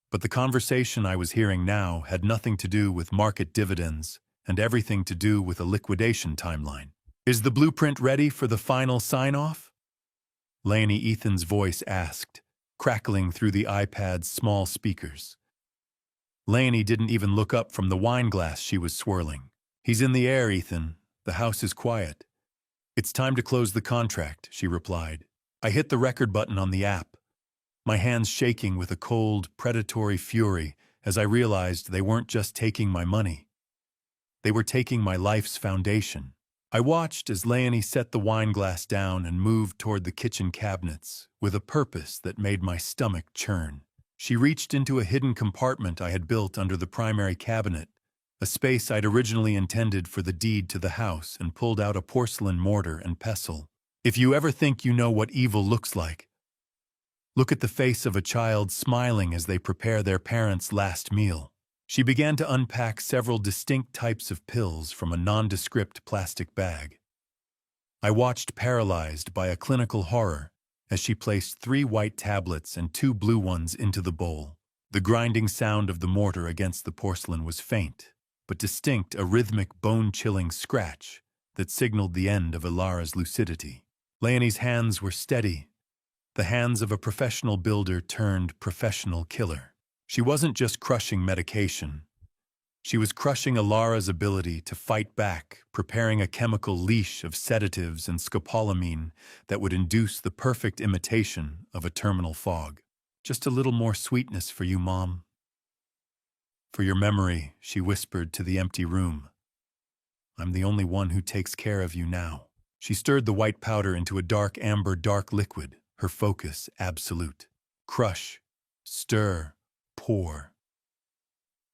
but the conversation I was hearing now had nothing to do with market dividends and everything to do with a liquidation timeline. "Is the blueprint ready for the final sign-off?" Leonie Ethan's voice asked, crackling through the iPad's small speakers. Leonie didn't even look up from the wine glass she was swirling. "He's in the air, Ethan. The house is quiet. It's time to close the contract," she replied. I hit the record button on the app, my hands shaking with a cold, predatory fury as I realized they weren't just taking my money. They were taking my life's foundation. I watched as Leonie set the wine glass down and moved toward the kitchen cabinets with a purpose that made my stomach churn. She reached into a hidden compartment I had built under the primary cabinet, a space I'd originally intended for the deed to the house, and pulled out a porcelain mortar and pestle. "If you ever think you know what evil looks like, look at the face of a child smiling as they prepare their parents' last meal." She began to unpack several distinct types of pills from a nondescript plastic bag. I watched, paralyzed by a clinical horror, as she placed 3 white tablets and 2 blue ones into the bowl. The grinding sound of the mortar against the porcelain was faint, but distinct, a rhythmic, bone-chilling scratch that signaled the end of Ilara's lucidity. Leonie's hands were steady, the hands of a professional builder turned professional killer. She wasn't just crushing medication. She was crushing Ilara's ability to fight back, preparing a chemical leash of sedatives and scopolamine that would induce the perfect imitation of a terminal fog. "Just a little more sweetness for you, Mom. For your memory," she whispered to the empty room. "I'm the only one who takes care of you now." She stirred the white powder into a dark amber liquid, her focus absolute. Crush, stir, pour.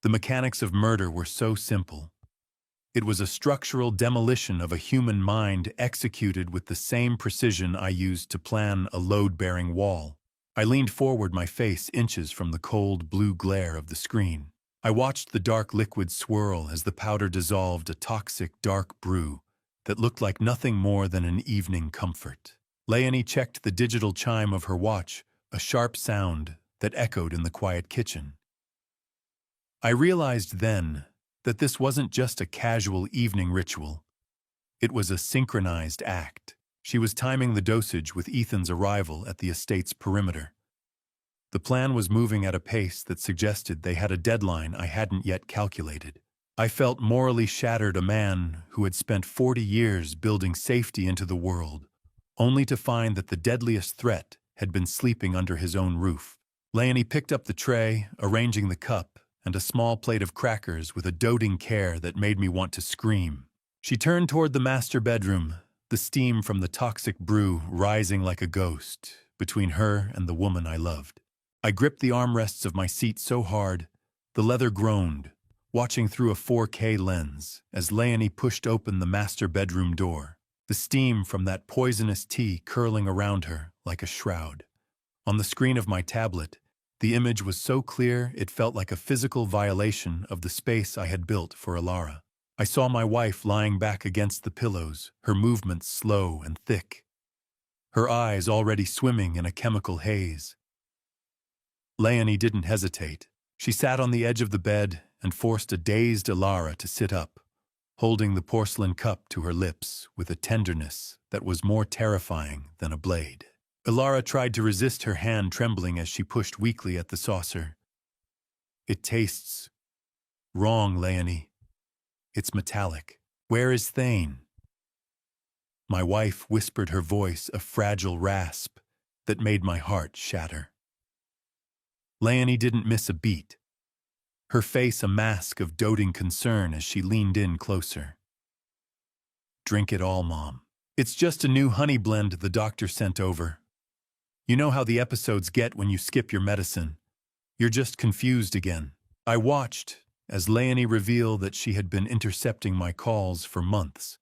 The mechanics of murder were so simple. It was a structural demolition of a human mind executed with the same precision I used to plan a load-bearing wall. I leaned forward, my face inches from the cold blue glare of the screen. I watched the dark liquid swirl as the powder dissolved, a toxic dark brew that looked like nothing more than an evening comfort. Leonie checked the digital chime of her watch, a sharp sound that echoed in the quiet kitchen. I realized then that this wasn't just a casual evening ritual. It was a synchronized act. She was timing the dosage with Ethan's arrival at the estate's perimeter. The plan was moving at a pace that suggested they had a deadline I hadn't yet calculated. I felt morally shattered, a man who had spent 40 years building safety into the world, only to find that the deadliest threat had been sleeping under his own roof. Leonie picked up the tray, arranging the cup and a small plate of crackers with a doting care that made me want to scream. She turned toward the master bedroom, the steam from the toxic brew rising like a ghost between her and the woman I loved. I gripped the armrests of my seat so hard, the leather groaned, watching through a 4K lens as Leonie pushed open the master bedroom door, the steam from that poisonous tea curling around her like a shroud. On the screen of my tablet, the image was so clear it felt like a physical violation of the space I had built for Ilara. I saw my wife lying back against the pillows, her movements slow and thick, her eyes already swimming in a chemical haze. Leonie didn't hesitate. She sat on the edge of the bed and forced a dazed Ilara to sit up, holding the porcelain cup to her lips with a tenderness that was more terrifying than a blade. Ilara tried to resist, her hand trembling as she pushed weakly at the saucer. "It tastes wrong, Leonie. It's metallic. Where is Thane?" My wife whispered, her voice a fragile rasp that made my heart shatter. Leonie didn't miss a beat, her face a mask of doting concern as she leaned in closer. "Drink it all, Mom. It's just a new honey blend the doctor sent over. You know how the episodes get when you skip your medicine. You're just confused again. I watched as Leonie revealed that she had been intercepting my calls for months,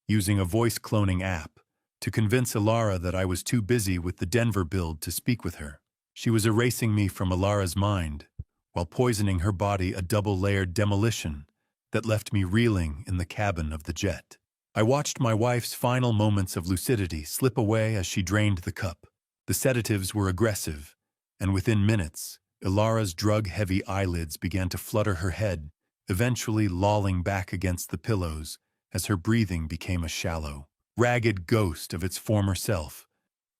using a voice cloning app to convince Ilara that I was too busy with the Denver build to speak with her. She was erasing me from Ilara's mind, while poisoning her body a double-layered demolition that left me reeling in the cabin of the jet. I watched my wife's final moments of lucidity slip away as she drained the cup. The sedatives were aggressive, and within minutes, Ilara's drug-heavy eyelids began to flutter her head, eventually lolling back against the pillows as her breathing became a shallow, ragged ghost of its former self.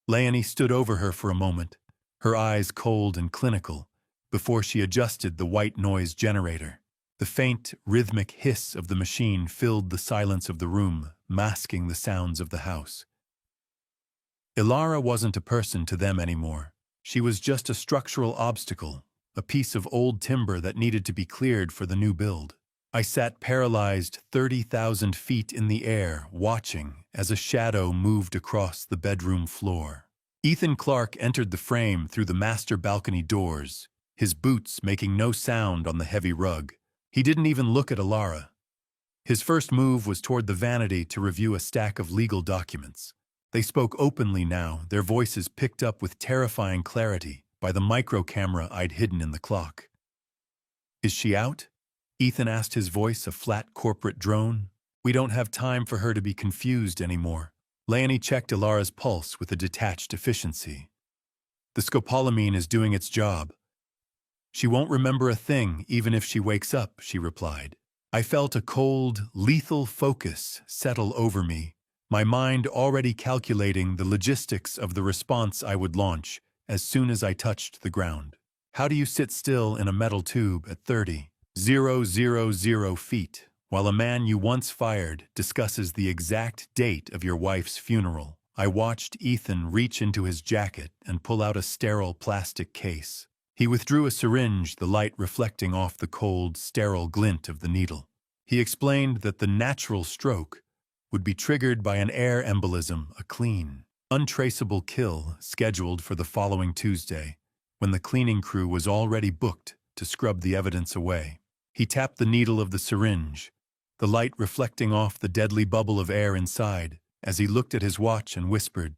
Leonie stood over her for a moment, her eyes cold and clinical, before she adjusted the white noise generator. The faint, rhythmic hiss of the machine filled the silence of the room, masking the sounds of the house. Ilara wasn't a person to them anymore. She was just a structural obstacle, a piece of old timber that needed to be cleared for the new build. I sat paralyzed 30,000 feet in the air, watching as a shadow moved across the bedroom floor. Ethan Clark entered the frame through the master balcony doors, his boots making no sound on the heavy rug. He didn't even look at Ilara. His first move was toward the vanity to review a stack of legal documents. They spoke openly now, their voices picked up with terrifying clarity by the micro camera I'd hidden in the clock. "Is she out?" Ethan asked, his voice a flat corporate drone. "We don't have time for her to be confused anymore." Leonie checked Ilara's pulse with a detached efficiency. "The scopolamine is doing its job. She won't remember a thing even if she wakes up," she replied. I felt a cold, lethal focus settle over me, my mind already calculating the logistics of the response I would launch as soon as I touched the ground. How do you sit still in a metal tube at 30,000 feet while a man you once fired discusses the exact date of your wife's funeral? I watched Ethan reach into his jacket and pull out a sterile plastic case. He withdrew a syringe, the light reflecting off the cold, sterile glint of the needle. He explained that the natural stroke would be triggered by an air embolism, a clean, untraceable kill scheduled for the following Tuesday, when the cleaning crew was already booked to scrub the evidence away. He tapped the needle of the syringe, the light reflecting off the deadly bubble of air inside, as he looked at his watch and whispered,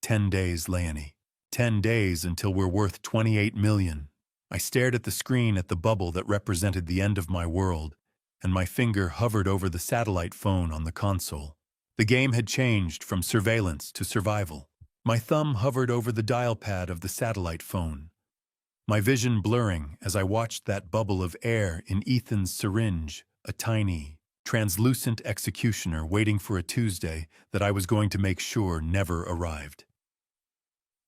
10 days, Leonie. 10 days until we're worth 28 million. I stared at the screen at the bubble that represented the end of my world, and my finger hovered over the satellite phone on the console. The game had changed from surveillance to survival. My thumb hovered over the dial pad of the satellite phone, my vision blurring as I watched that bubble of air in Ethan's syringe, a tiny, translucent executioner waiting for a Tuesday that I was going to make sure never arrived.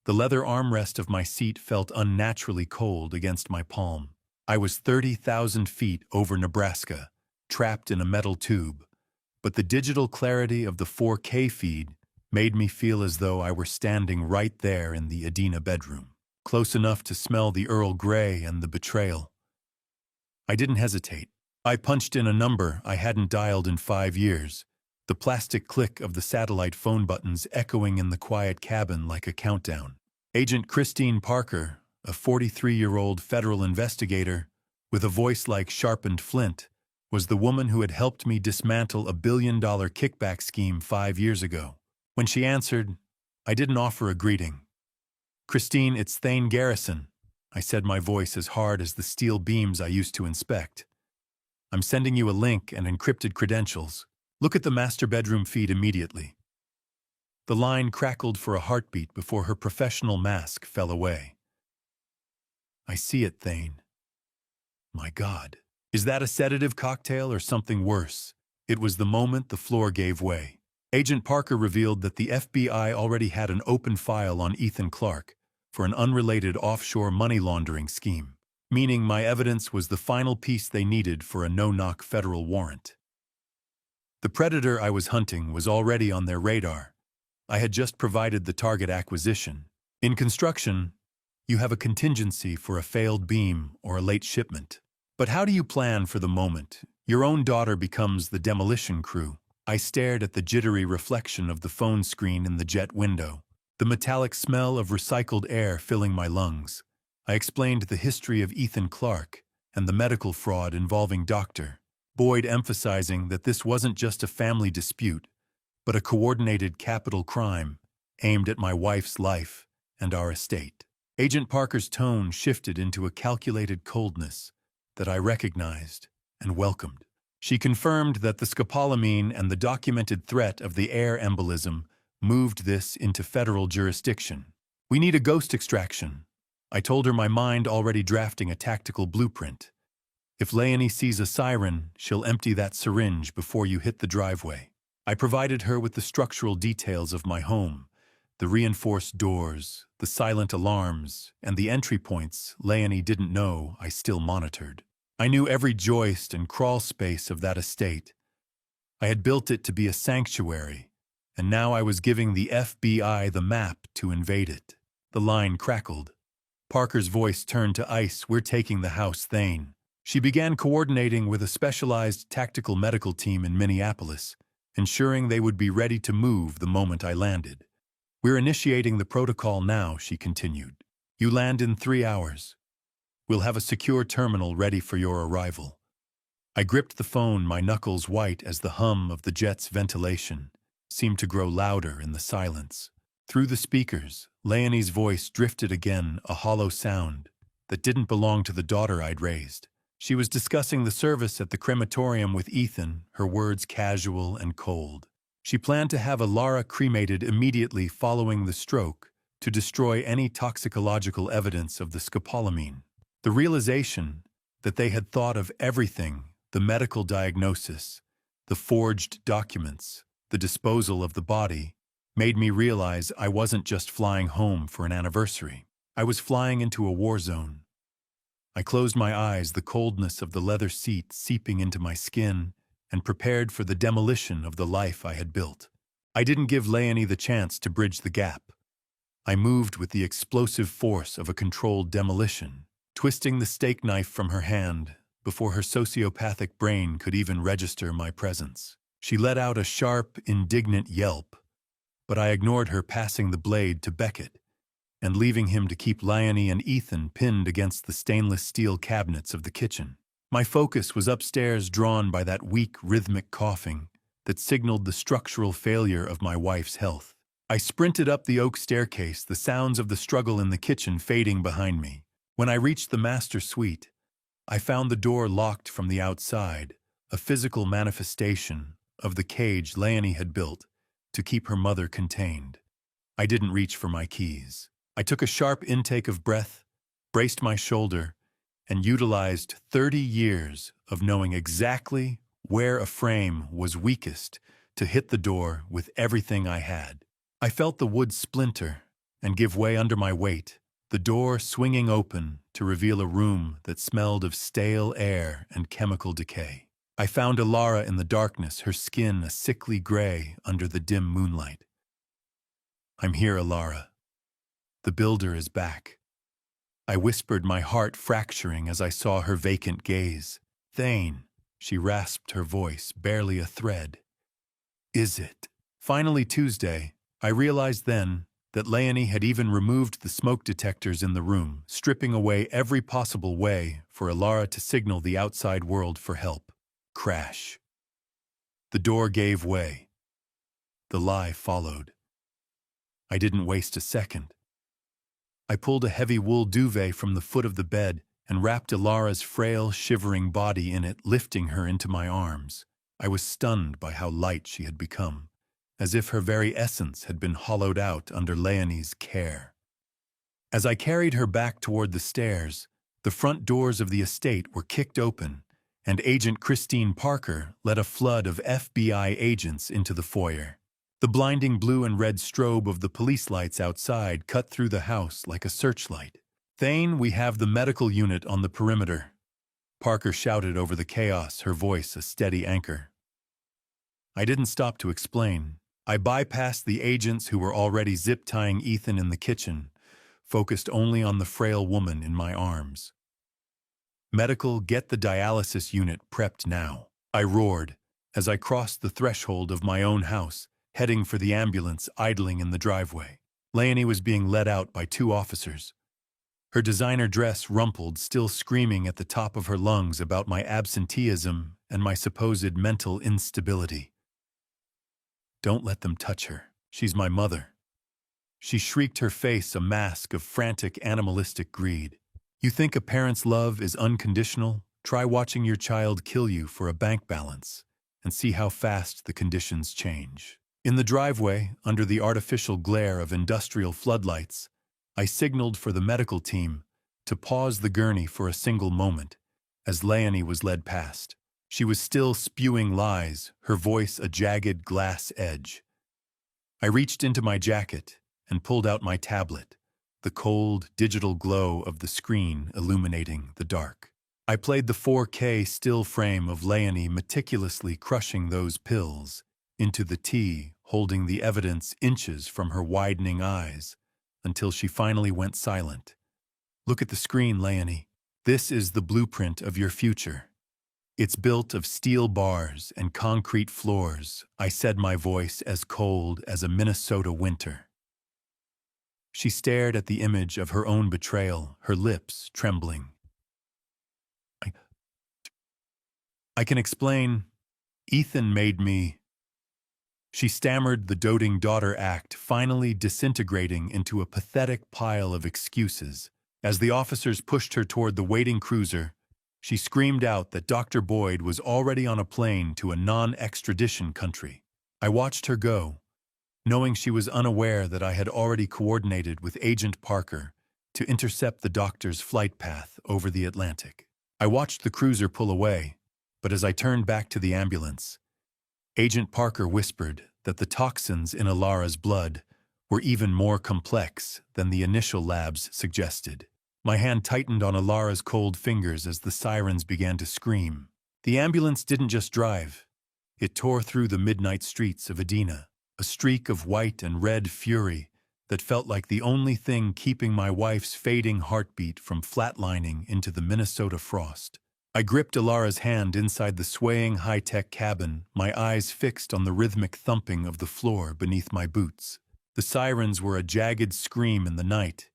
The leather armrest of my seat felt unnaturally cold against my palm. I was 30,000 feet over Nebraska, trapped in a metal tube, but the digital clarity of the 4K feed made me feel as though I were standing right there in the Adina bedroom, close enough to smell the Earl Grey and the betrayal. I didn't hesitate. I punched in a number I hadn't dialed in 5 years, the plastic click of the satellite phone buttons echoing in the quiet cabin like a countdown. Agent Christine Parker, a 43-year-old federal investigator with a voice like sharpened flint, was the woman who had helped me dismantle a billion-dollar kickback scheme 5 years ago. When she answered, I didn't offer a greeting. "Christine, it's Thane Garrison," I said, my voice as hard as the steel beams I used to inspect. "I'm sending you a link and encrypted credentials. Look at the master bedroom feed immediately." The line crackled for a heartbeat before her professional mask fell away. "I see it, Thane." My God. Is that a sedative cocktail or something worse? It was the moment the floor gave way. Agent Parker revealed that the FBI already had an open file on Ethan Clark for an unrelated offshore money laundering scheme, meaning my evidence was the final piece they needed for a no-knock federal warrant. The predator I was hunting was already on their radar. I had just provided the target acquisition. In construction, you have a contingency for a failed beam or a late shipment. But how do you plan for the moment your own daughter becomes the demolition crew? I stared at the jittery reflection of the phone screen in the jet window, the metallic smell of recycled air filling my lungs. I explained the history of Ethan Clark and the medical fraud involving Dr. Boyd, emphasizing that this wasn't just a family dispute, but a coordinated capital crime aimed at my wife's life and our estate. Agent Parker's tone shifted into a calculated coldness that I recognized and welcomed. She confirmed that the scopolamine and the documented threat of the air embolism moved this into federal jurisdiction. We need a ghost extraction. I told her, my mind already drafting a tactical blueprint. If Leonie sees a siren, she'll empty that syringe before you hit the driveway. I provided her with the structural details of my home, the reinforced doors, the silent alarms, and the entry points Leonie didn't know I still monitored. I knew every joist and crawl space of that estate. I had built it to be a sanctuary, and now I was giving the FBI the map to invade it. The line crackled. Parker's voice turned to ice. We're taking the house, Thane. She began coordinating with a specialized tactical medical team in Minneapolis, ensuring they would be ready to move the moment I landed. We're initiating the protocol now, she continued. You land in 3 hours. We'll have a secure terminal ready for your arrival. I gripped the phone, my knuckles white as the hum of the jet's ventilation seemed to grow louder in the silence. Through the speakers, Leonie's voice drifted again, a hollow sound that didn't belong to the daughter I'd raised. She was discussing the service at the crematorium with Ethan, her words casual and cold. She planned to have Lara cremated immediately following the stroke to destroy any toxicological evidence of the scopolamine. The realization that they had thought of everything, the medical diagnosis, the forged documents, the disposal of the body, made me realize I wasn't just flying home for an anniversary. I was flying into a war zone. I closed my eyes, the coldness of the leather seat seeping into my skin, and prepared for the demolition of the life I had built. I didn't give Leonie the chance to bridge the gap. I moved with the explosive force of a controlled demolition, twisting the steak knife from her hand before her sociopathic brain could even register my presence. She let out a sharp, indignant yelp, but I ignored her, passing the blade to Beckett and leaving him to keep Leonie and Ethan pinned against the stainless steel cabinets of the kitchen. My focus was upstairs, drawn by that weak, rhythmic coughing that signaled the structural failure of my wife's health. I sprinted up the oak staircase, the sounds of the struggle in the kitchen fading behind me. When I reached the master suite, I found the door locked from the outside, a physical manifestation of the cage Leonie had built to keep her mother contained. I didn't reach for my keys. I took a sharp intake of breath, braced my shoulder, and utilized 30 years of knowing exactly where a frame was weakest to hit the door with everything I had. I felt the wood splinter and give way under my weight, the door swinging open to reveal a room that smelled of stale air and chemical decay. I found Alara in the darkness, her skin a sickly gray under the dim moonlight. I'm here, Alara. The builder is back. I whispered, my heart fracturing as I saw her vacant gaze. Thane, she rasped her voice, barely a thread. Is it? Finally Tuesday, I realized then that Leonie had even removed the smoke detectors in the room, stripping away every possible way for Alara to signal the outside world for help. Crash. The door gave way. The lie followed. I didn't waste a second. I pulled a heavy wool duvet from the foot of the bed and wrapped Alara's frail, shivering body in it, lifting her into my arms. I was stunned by how light she had become, as if her very essence had been hollowed out under Leonie's care. As I carried her back toward the stairs, the front doors of the estate were kicked open, and Agent Christine Parker led a flood of FBI agents into the foyer. The blinding blue and red strobe of the police lights outside cut through the house like a searchlight. Thane, we have the medical unit on the perimeter, Parker shouted over the chaos, her voice a steady anchor. I didn't stop to explain. I bypassed the agents who were already zip-tying Ethan in the kitchen, focused only on the frail woman in my arms. Medical, get the dialysis unit prepped now, I roared, as I crossed the threshold of my own house, heading for the ambulance idling in the driveway. Leonie was being led out by two officers. Her designer dress rumpled, still screaming at the top of her lungs about my absenteeism and my supposed mental instability. "Don't let them touch her. She's my mother." She shrieked, her face a mask of frantic animalistic greed. "You think a parent's love is unconditional? Try watching your child kill you for a bank balance and see how fast the conditions change." In the driveway, under the artificial glare of industrial floodlights, I signaled for the medical team to pause the gurney for a single moment as Leonie was led past. She was still spewing lies, her voice a jagged glass edge. I reached into my jacket and pulled out my tablet, the cold, digital glow of the screen illuminating the dark. I played the 4K still frame of Leonie meticulously crushing those pills into the tea, holding the evidence inches from her widening eyes, until she finally went silent. "Look at the screen, Leonie. This is the blueprint of your future. It's built of steel bars and concrete floors," I said, my voice as cold as a Minnesota winter. She stared at the image of her own betrayal, her lips trembling. I can explain. Ethan made me. She stammered, the doting daughter act finally disintegrating into a pathetic pile of excuses. As the officers pushed her toward the waiting cruiser, she screamed out that Dr. Boyd was already on a plane to a non-extradition country. I watched her go, knowing she was unaware that I had already coordinated with Agent Parker to intercept the doctor's flight path over the Atlantic. I watched the cruiser pull away, but as I turned back to the ambulance, Agent Parker whispered that the toxins in Alara's blood were even more complex than the initial labs suggested. My hand tightened on Alara's cold fingers as the sirens began to scream. The ambulance didn't just drive. It tore through the midnight streets of Edina, a streak of white and red fury that felt like the only thing keeping my wife's fading heartbeat from flatlining into the Minnesota frost. I gripped Alara's hand inside the swaying high-tech cabin, my eyes fixed on the rhythmic thumping of the floor beneath my boots. The sirens were a jagged scream in the night,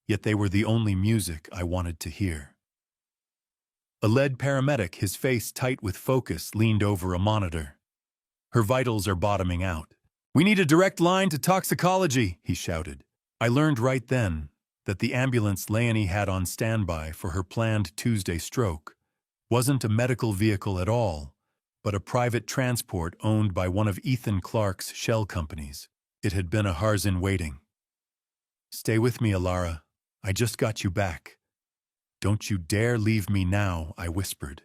yet they were the only music I wanted to hear. A lead paramedic, his face tight with focus, leaned over a monitor. "Her vitals are bottoming out. We need a direct line to toxicology," he shouted. I learned right then that the ambulance Leonie had on standby for her planned Tuesday stroke wasn't a medical vehicle at all, but a private transport owned by one of Ethan Clark's shell companies. It had been a hearse in waiting. "Stay with me, Alara. I just got you back. Don't you dare leave me now," I whispered,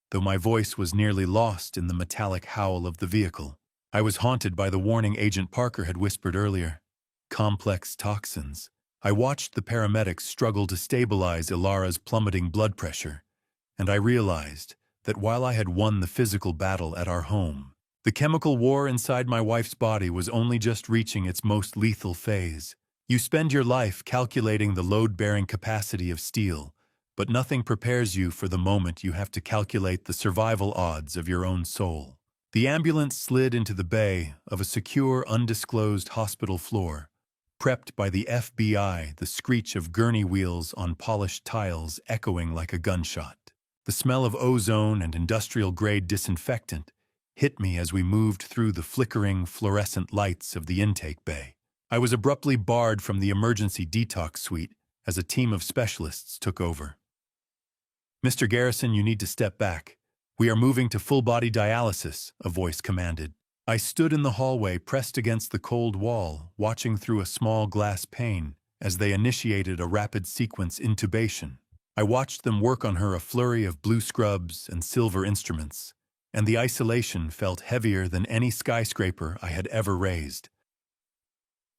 though my voice was nearly lost in the metallic howl of the vehicle. I was haunted by the warning Agent Parker had whispered earlier. Complex toxins. I watched the paramedics struggle to stabilize Alara's plummeting blood pressure, and I realized that while I had won the physical battle at our home, the chemical war inside my wife's body was only just reaching its most lethal phase. You spend your life calculating the load-bearing capacity of steel, but nothing prepares you for the moment you have to calculate the survival odds of your own soul. The ambulance slid into the bay of a secure, undisclosed hospital floor, prepped by the FBI, the screech of gurney wheels on polished tiles echoing like a gunshot. The smell of ozone and industrial-grade disinfectant hit me as we moved through the flickering, fluorescent lights of the intake bay. I was abruptly barred from the emergency detox suite as a team of specialists took over. "Mr. Garrison, you need to step back. We are moving to full-body dialysis," a voice commanded. I stood in the hallway, pressed against the cold wall, watching through a small glass pane as they initiated a rapid sequence intubation. I watched them work on her, a flurry of blue scrubs and silver instruments, and the isolation felt heavier than any skyscraper I had ever raised.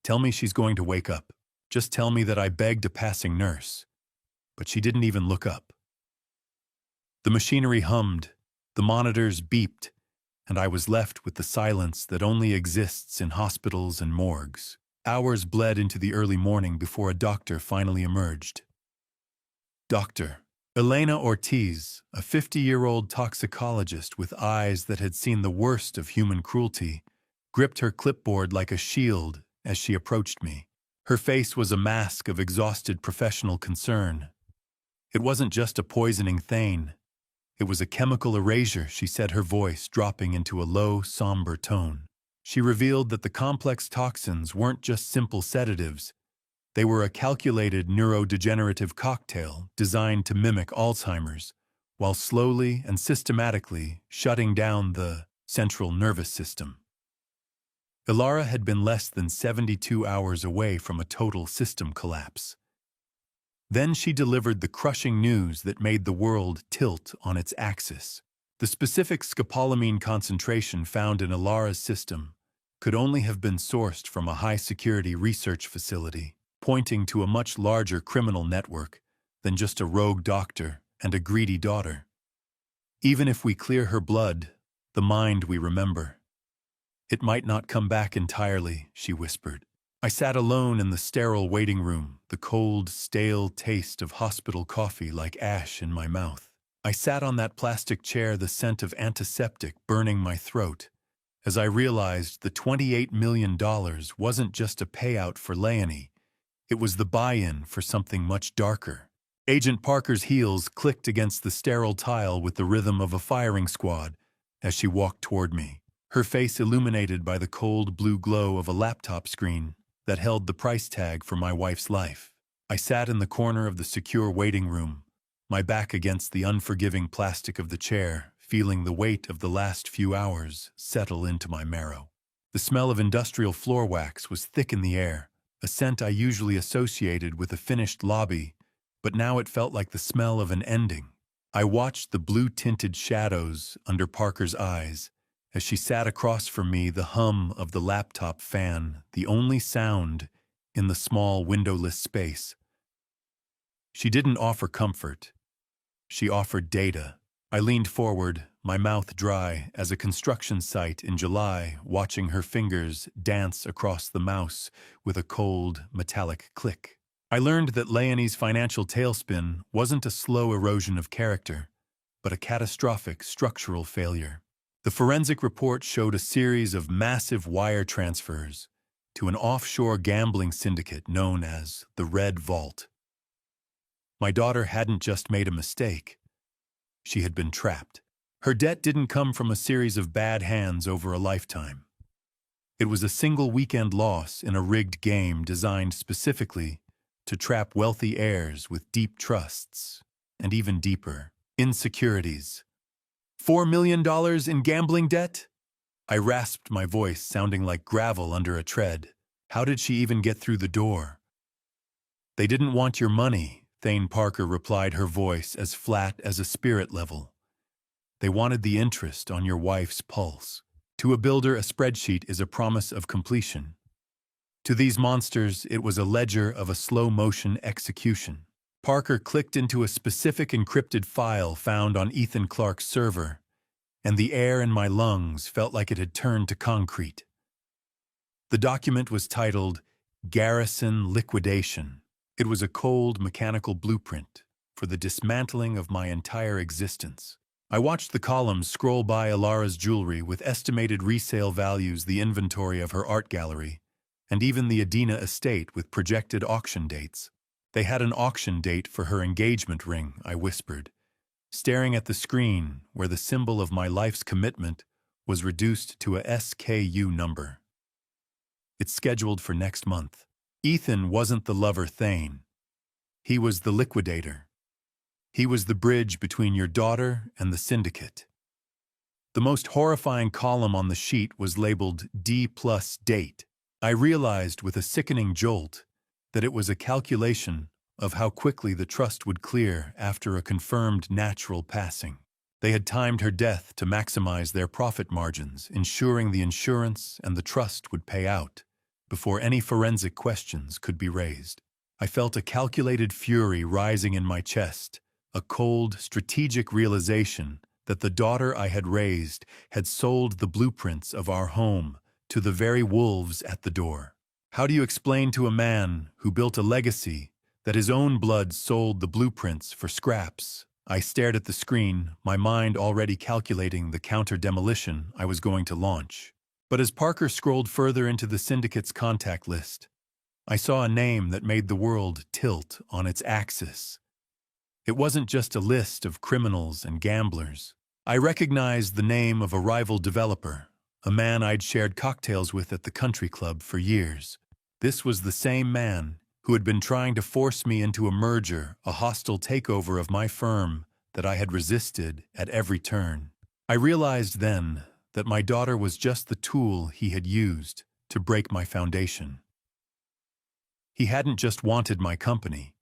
"Tell me she's going to wake up. Just tell me that," I begged a passing nurse. But she didn't even look up. The machinery hummed, the monitors beeped, and I was left with the silence that only exists in hospitals and morgues. Hours bled into the early morning before a doctor finally emerged. "Doctor," Elena Ortiz, a 50-year-old toxicologist with eyes that had seen the worst of human cruelty, gripped her clipboard like a shield as she approached me. Her face was a mask of exhausted professional concern. It wasn't just a poisoning thane. It was a chemical erasure, she said, her voice dropping into a low, somber tone. She revealed that the complex toxins weren't just simple sedatives. They were a calculated neurodegenerative cocktail designed to mimic Alzheimer's, while slowly and systematically shutting down the central nervous system. Ilara had been less than 72 hours away from a total system collapse. Then she delivered the crushing news that made the world tilt on its axis. The specific scopolamine concentration found in Ilara's system could only have been sourced from a high-security research facility, pointing to a much larger criminal network than just a rogue doctor and a greedy daughter. Even if we clear her blood, the mind we remember, it might not come back entirely, she whispered. I sat alone in the sterile waiting room, the cold, stale taste of hospital coffee like ash in my mouth. I sat on that plastic chair, the scent of antiseptic burning my throat, as I realized the $28 million wasn't just a payout for Leonie. It was the buy-in for something much darker. Agent Parker's heels clicked against the sterile tile with the rhythm of a firing squad as she walked toward me, her face illuminated by the cold blue glow of a laptop screen that held the price tag for my wife's life. I sat in the corner of the secure waiting room, my back against the unforgiving plastic of the chair, feeling the weight of the last few hours settle into my marrow. The smell of industrial floor wax was thick in the air, a scent I usually associated with a finished lobby, but now it felt like the smell of an ending. I watched the blue-tinted shadows under Parker's eyes as she sat across from me, the hum of the laptop fan, the only sound in the small windowless space. She didn't offer comfort. She offered data. I leaned forward, my mouth dry as a construction site in July, watching her fingers dance across the mouse with a cold, metallic click. I learned that Leonie's financial tailspin wasn't a slow erosion of character, but a catastrophic structural failure. The forensic report showed a series of massive wire transfers to an offshore gambling syndicate known as the Red Vault. My daughter hadn't just made a mistake. She had been trapped. Her debt didn't come from a series of bad hands over a lifetime. It was a single weekend loss in a rigged game designed specifically to trap wealthy heirs with deep trusts and even deeper insecurities. $4 million in gambling debt? I rasped, my voice sounding like gravel under a tread. How did she even get through the door? They didn't want your money, Thane Parker replied, her voice as flat as a spirit level. They wanted the interest on your wife's pulse. To a builder, a spreadsheet is a promise of completion. To these monsters, it was a ledger of a slow-motion execution. Parker clicked into a specific encrypted file found on Ethan Clark's server, and the air in my lungs felt like it had turned to concrete. The document was titled Garrison Liquidation. It was a cold, mechanical blueprint for the dismantling of my entire existence. I watched the columns scroll by Ilara's jewelry with estimated resale values, the inventory of her art gallery, and even the Adina estate with projected auction dates. They had an auction date for her engagement ring, I whispered, staring at the screen where the symbol of my life's commitment was reduced to a SKU number. It's scheduled for next month. Ethan wasn't the lover Thane. He was the liquidator. He was the bridge between your daughter and the syndicate. The most horrifying column on the sheet was labeled D+date. I realized with a sickening jolt that it was a calculation of how quickly the trust would clear after a confirmed natural passing. They had timed her death to maximize their profit margins, ensuring the insurance and the trust would pay out before any forensic questions could be raised. I felt a calculated fury rising in my chest, a cold, strategic realization that the daughter I had raised had sold the blueprints of our home to the very wolves at the door. How do you explain to a man who built a legacy that his own blood sold the blueprints for scraps. I stared at the screen, my mind already calculating the counter-demolition I was going to launch. But as Parker scrolled further into the syndicate's contact list, I saw a name that made the world tilt on its axis. It wasn't just a list of criminals and gamblers. I recognized the name of a rival developer, a man I'd shared cocktails with at the country club for years. This was the same man who had been trying to force me into a merger, a hostile takeover of my firm that I had resisted at every turn. I realized then that my daughter was just the tool he had used to break my foundation. He hadn't just wanted my company.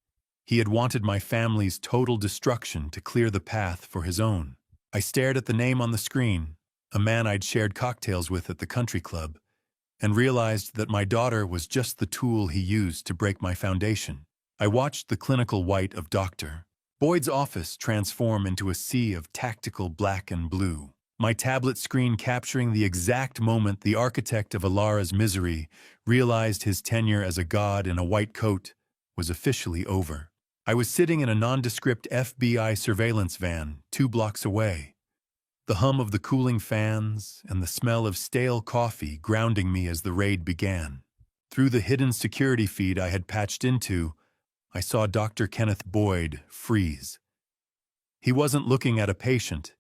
He had wanted my family's total destruction to clear the path for his own. I stared at the name on the screen, a man I'd shared cocktails with at the country club, and realized that my daughter was just the tool he used to break my foundation. I watched the clinical white of Dr. Boyd's office transform into a sea of tactical black and blue, my tablet screen capturing the exact moment the architect of Alara's misery realized his tenure as a god in a white coat was officially over. I was sitting in a nondescript FBI surveillance van 2 blocks away, the hum of the cooling fans and the smell of stale coffee grounding me as the raid began. Through the hidden security feed I had patched into, I saw Dr. Kenneth Boyd freeze. He wasn't looking at a patient.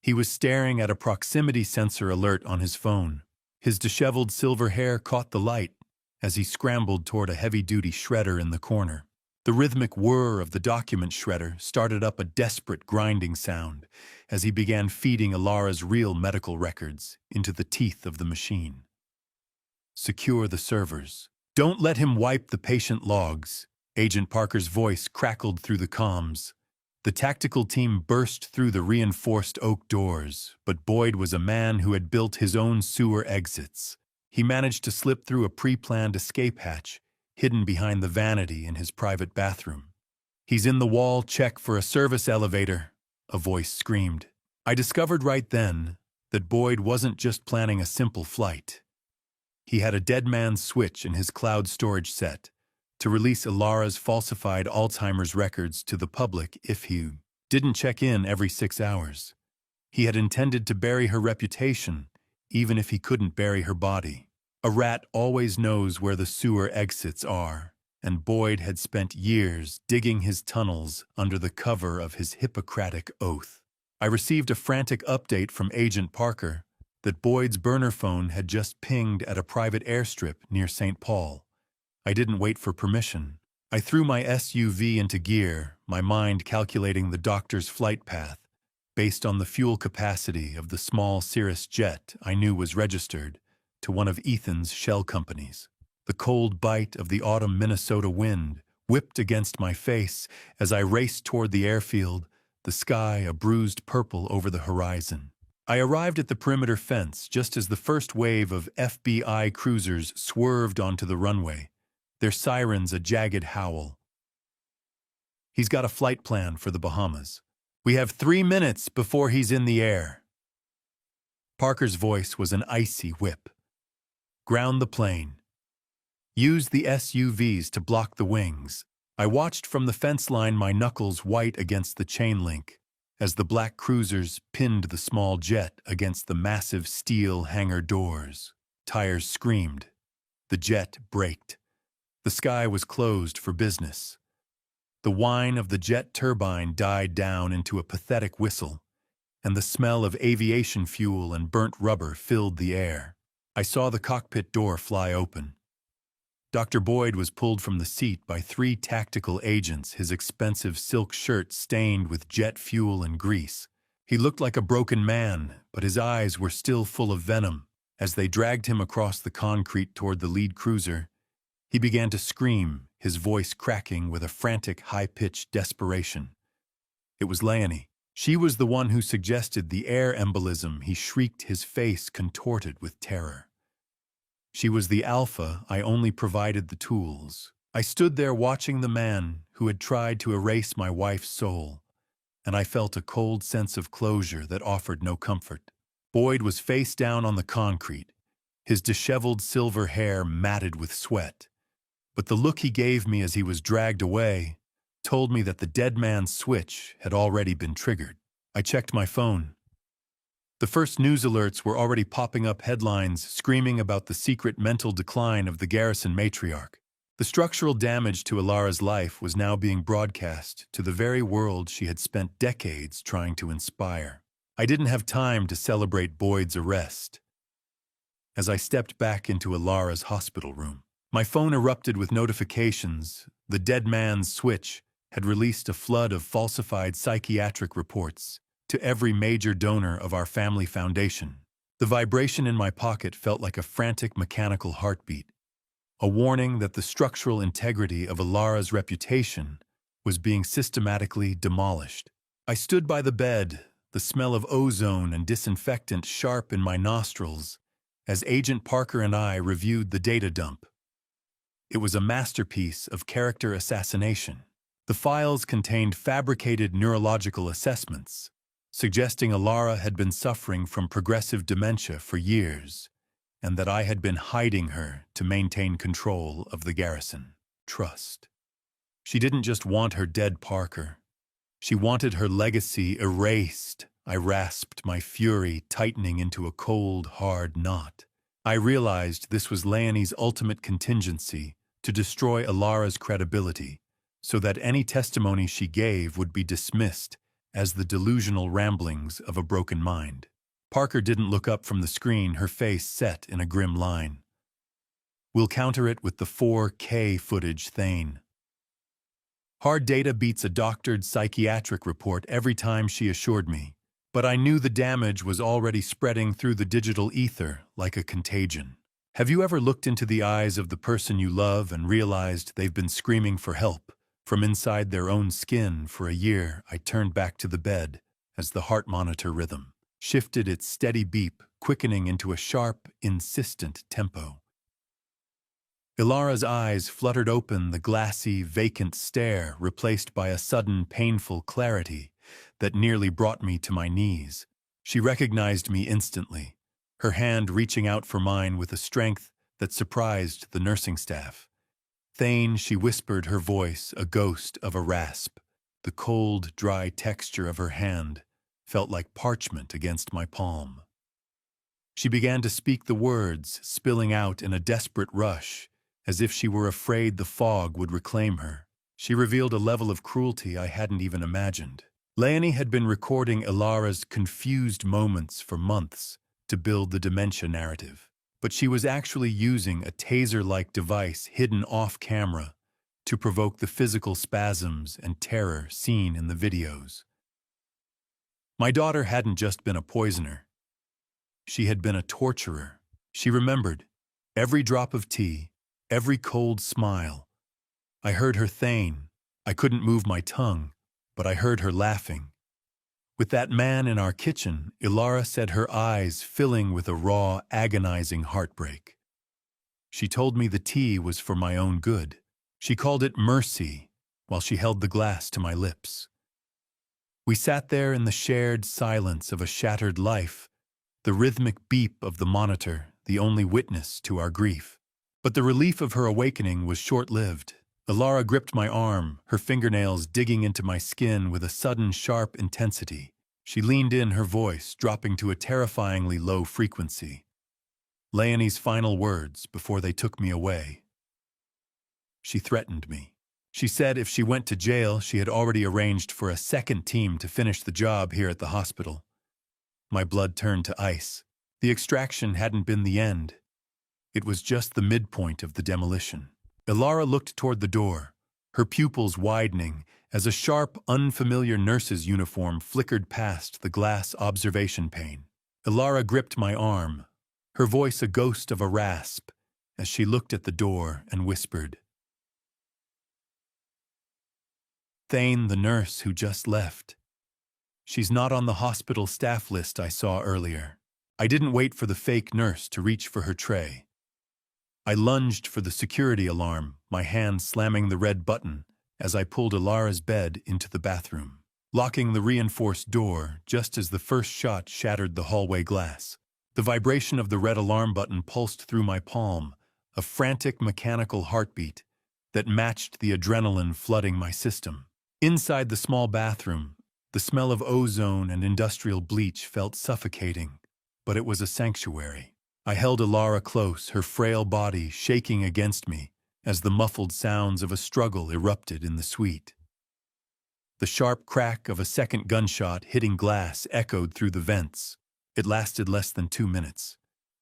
He was staring at a proximity sensor alert on his phone. His disheveled silver hair caught the light as he scrambled toward a heavy-duty shredder in the corner. The rhythmic whir of the document shredder started up a desperate grinding sound as he began feeding Alara's real medical records into the teeth of the machine. Secure the servers. Don't let him wipe the patient logs. Agent Parker's voice crackled through the comms. The tactical team burst through the reinforced oak doors, but Boyd was a man who had built his own sewer exits. He managed to slip through a pre-planned escape hatch, hidden behind the vanity in his private bathroom. "He's in the wall, check for a service elevator," a voice screamed. I discovered right then that Boyd wasn't just planning a simple flight. He had a dead man's switch in his cloud storage set to release Alara's falsified Alzheimer's records to the public if he didn't check in every 6 hours. He had intended to bury her reputation, even if he couldn't bury her body. A rat always knows where the sewer exits are, and Boyd had spent years digging his tunnels under the cover of his Hippocratic oath. I received a frantic update from Agent Parker that Boyd's burner phone had just pinged at a private airstrip near St. Paul. I didn't wait for permission. I threw my SUV into gear, my mind calculating the doctor's flight path, based on the fuel capacity of the small Cirrus jet I knew was registered to one of Ethan's shell companies. The cold bite of the autumn Minnesota wind whipped against my face as I raced toward the airfield, the sky a bruised purple over the horizon. I arrived at the perimeter fence just as the first wave of FBI cruisers swerved onto the runway, their sirens a jagged howl. "He's got a flight plan for the Bahamas. We have 3 minutes before he's in the air." Parker's voice was an icy whip. "Ground the plane. Use the SUVs to block the wings." I watched from the fence line, my knuckles white against the chain link, as the black cruisers pinned the small jet against the massive steel hangar doors. Tires screamed. The jet braked. The sky was closed for business. The whine of the jet turbine died down into a pathetic whistle, and the smell of aviation fuel and burnt rubber filled the air. I saw the cockpit door fly open. Dr. Boyd was pulled from the seat by 3 tactical agents, his expensive silk shirt stained with jet fuel and grease. He looked like a broken man, but his eyes were still full of venom. As they dragged him across the concrete toward the lead cruiser, he began to scream, his voice cracking with a frantic, high-pitched desperation. It was Leonie. She was the one who suggested the air embolism. He shrieked, his face contorted with terror. She was the alpha. I only provided the tools. I stood there watching the man who had tried to erase my wife's soul, and I felt a cold sense of closure that offered no comfort. Boyd was face down on the concrete, his disheveled silver hair matted with sweat. But the look he gave me as he was dragged away told me that the dead man's switch had already been triggered. I checked my phone. The first news alerts were already popping up, headlines screaming about the secret mental decline of the Garrison matriarch. The structural damage to Ilara's life was now being broadcast to the very world she had spent decades trying to inspire. I didn't have time to celebrate Boyd's arrest. As I stepped back into Ilara's hospital room, my phone erupted with notifications. The dead man's switch had released a flood of falsified psychiatric reports to every major donor of our family foundation. The vibration in my pocket felt like a frantic mechanical heartbeat, a warning that the structural integrity of Ilara's reputation was being systematically demolished. I stood by the bed, the smell of ozone and disinfectant sharp in my nostrils, as Agent Parker and I reviewed the data dump. It was a masterpiece of character assassination. The files contained fabricated neurological assessments, suggesting Ilara had been suffering from progressive dementia for years, and that I had been hiding her to maintain control of the Garrison. Trust. She didn't just want her dead Parker. She wanted her legacy erased. I rasped, my fury tightening into a cold, hard knot. I realized this was Leonie's ultimate contingency to destroy Ilara's credibility, so that any testimony she gave would be dismissed as the delusional ramblings of a broken mind. Parker didn't look up from the screen, her face set in a grim line. We'll counter it with the 4K footage, Thane. Hard data beats a doctored psychiatric report every time, she assured me, but I knew the damage was already spreading through the digital ether like a contagion. Have you ever looked into the eyes of the person you love and realized they've been screaming for help from inside their own skin for a year? I turned back to the bed as the heart monitor rhythm shifted its steady beep, quickening into a sharp, insistent tempo. Ilara's eyes fluttered open, the glassy, vacant stare replaced by a sudden, painful clarity that nearly brought me to my knees. She recognized me instantly, her hand reaching out for mine with a strength that surprised the nursing staff. Thane, she whispered, her voice a ghost of a rasp. The cold, dry texture of her hand felt like parchment against my palm. She began to speak the words, spilling out in a desperate rush, as if she were afraid the fog would reclaim her. She revealed a level of cruelty I hadn't even imagined. Leonie had been recording Ilara's confused moments for months to build the dementia narrative, but she was actually using a taser-like device hidden off-camera to provoke the physical spasms and terror seen in the videos. My daughter hadn't just been a poisoner. She had been a torturer. She remembered every drop of tea, every cold smile. I heard her Thane. I couldn't move my tongue, but I heard her laughing. With that man in our kitchen, Ilara said, her eyes filling with a raw, agonizing heartbreak. She told me the tea was for my own good. She called it mercy while she held the glass to my lips. We sat there in the shared silence of a shattered life, the rhythmic beep of the monitor the only witness to our grief. But the relief of her awakening was short-lived. Ilara gripped my arm, her fingernails digging into my skin with a sudden sharp intensity. She leaned in, her voice dropping to a terrifyingly low frequency. Leonie's final words before they took me away. She threatened me. She said if she went to jail, she had already arranged for a second team to finish the job here at the hospital. My blood turned to ice. The extraction hadn't been the end. It was just the midpoint of the demolition. Ilara looked toward the door, her pupils widening as a sharp, unfamiliar nurse's uniform flickered past the glass observation pane. Ilara gripped my arm, her voice a ghost of a rasp, as she looked at the door and whispered, Thane, the nurse who just left. She's not on the hospital staff list I saw earlier. I didn't wait for the fake nurse to reach for her tray. I lunged for the security alarm, my hand slamming the red button as I pulled Ilara's bed into the bathroom, locking the reinforced door just as the first shot shattered the hallway glass. The vibration of the red alarm button pulsed through my palm, a frantic mechanical heartbeat that matched the adrenaline flooding my system. Inside the small bathroom, the smell of ozone and industrial bleach felt suffocating, but it was a sanctuary. I held Ilara close, her frail body shaking against me as the muffled sounds of a struggle erupted in the suite. The sharp crack of a second gunshot hitting glass echoed through the vents. It lasted less than 2 minutes.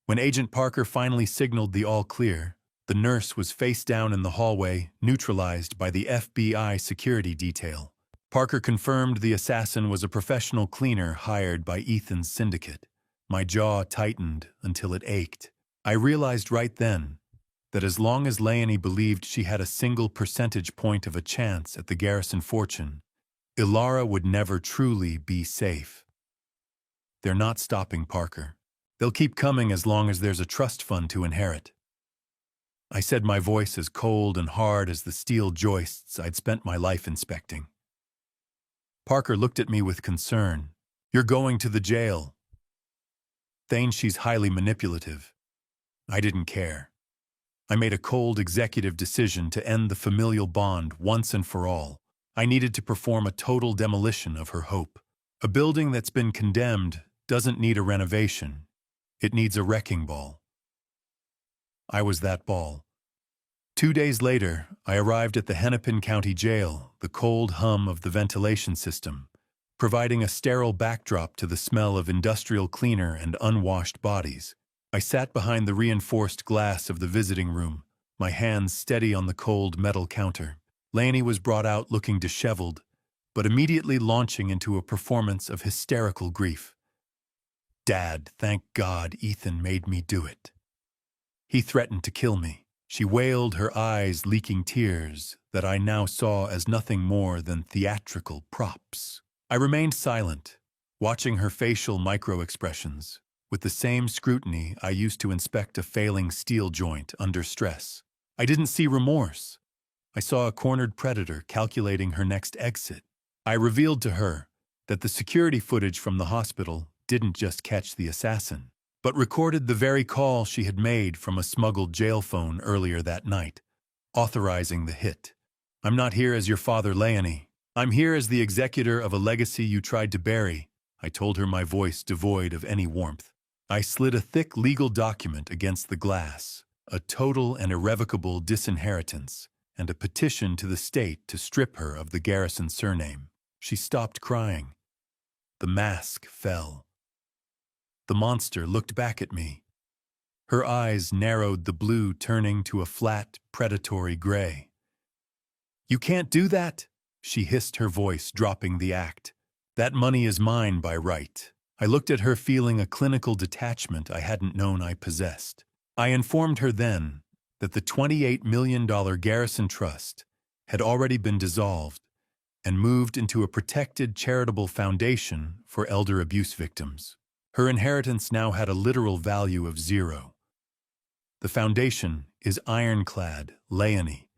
When Agent Parker finally signaled the all-clear, the nurse was face down in the hallway, neutralized by the FBI security detail. Parker confirmed the assassin was a professional cleaner hired by Ethan's syndicate. My jaw tightened until it ached. I realized right then that as long as Leonie believed she had a single percentage point of a chance at the Garrison fortune, Ilara would never truly be safe. They're not stopping Parker. They'll keep coming as long as there's a trust fund to inherit. I said, my voice as cold and hard as the steel joists I'd spent my life inspecting. Parker looked at me with concern. You're going to the jail. Thane, she's highly manipulative. I didn't care. I made a cold executive decision to end the familial bond once and for all. I needed to perform a total demolition of her hope. A building that's been condemned doesn't need a renovation. It needs a wrecking ball. I was that ball. 2 days later, I arrived at the Hennepin County Jail, the cold hum of the ventilation system, providing a sterile backdrop to the smell of industrial cleaner and unwashed bodies. I sat behind the reinforced glass of the visiting room, my hands steady on the cold metal counter. Leonie was brought out looking disheveled, but immediately launching into a performance of hysterical grief. Dad, thank God Ethan made me do it. He threatened to kill me. She wailed, her eyes leaking tears that I now saw as nothing more than theatrical props. I remained silent, watching her facial micro-expressions, with the same scrutiny I used to inspect a failing steel joint under stress. I didn't see remorse. I saw a cornered predator calculating her next exit. I revealed to her that the security footage from the hospital didn't just catch the assassin, but recorded the very call she had made from a smuggled jail phone earlier that night, authorizing the hit. I'm not here as your father, Leonie. I'm here as the executor of a legacy you tried to bury, I told her, my voice devoid of any warmth. I slid a thick legal document against the glass, a total and irrevocable disinheritance, and a petition to the state to strip her of the Garrison surname. She stopped crying. The mask fell. The monster looked back at me. Her eyes narrowed, the blue turning to a flat, predatory gray. You can't do that, she hissed, her voice dropping the act. That money is mine by right. I looked at her, feeling a clinical detachment I hadn't known I possessed. I informed her then that the $28 million Garrison Trust had already been dissolved and moved into a protected charitable foundation for elder abuse victims. Her inheritance now had a literal value of 0. The foundation is ironclad, Leonie.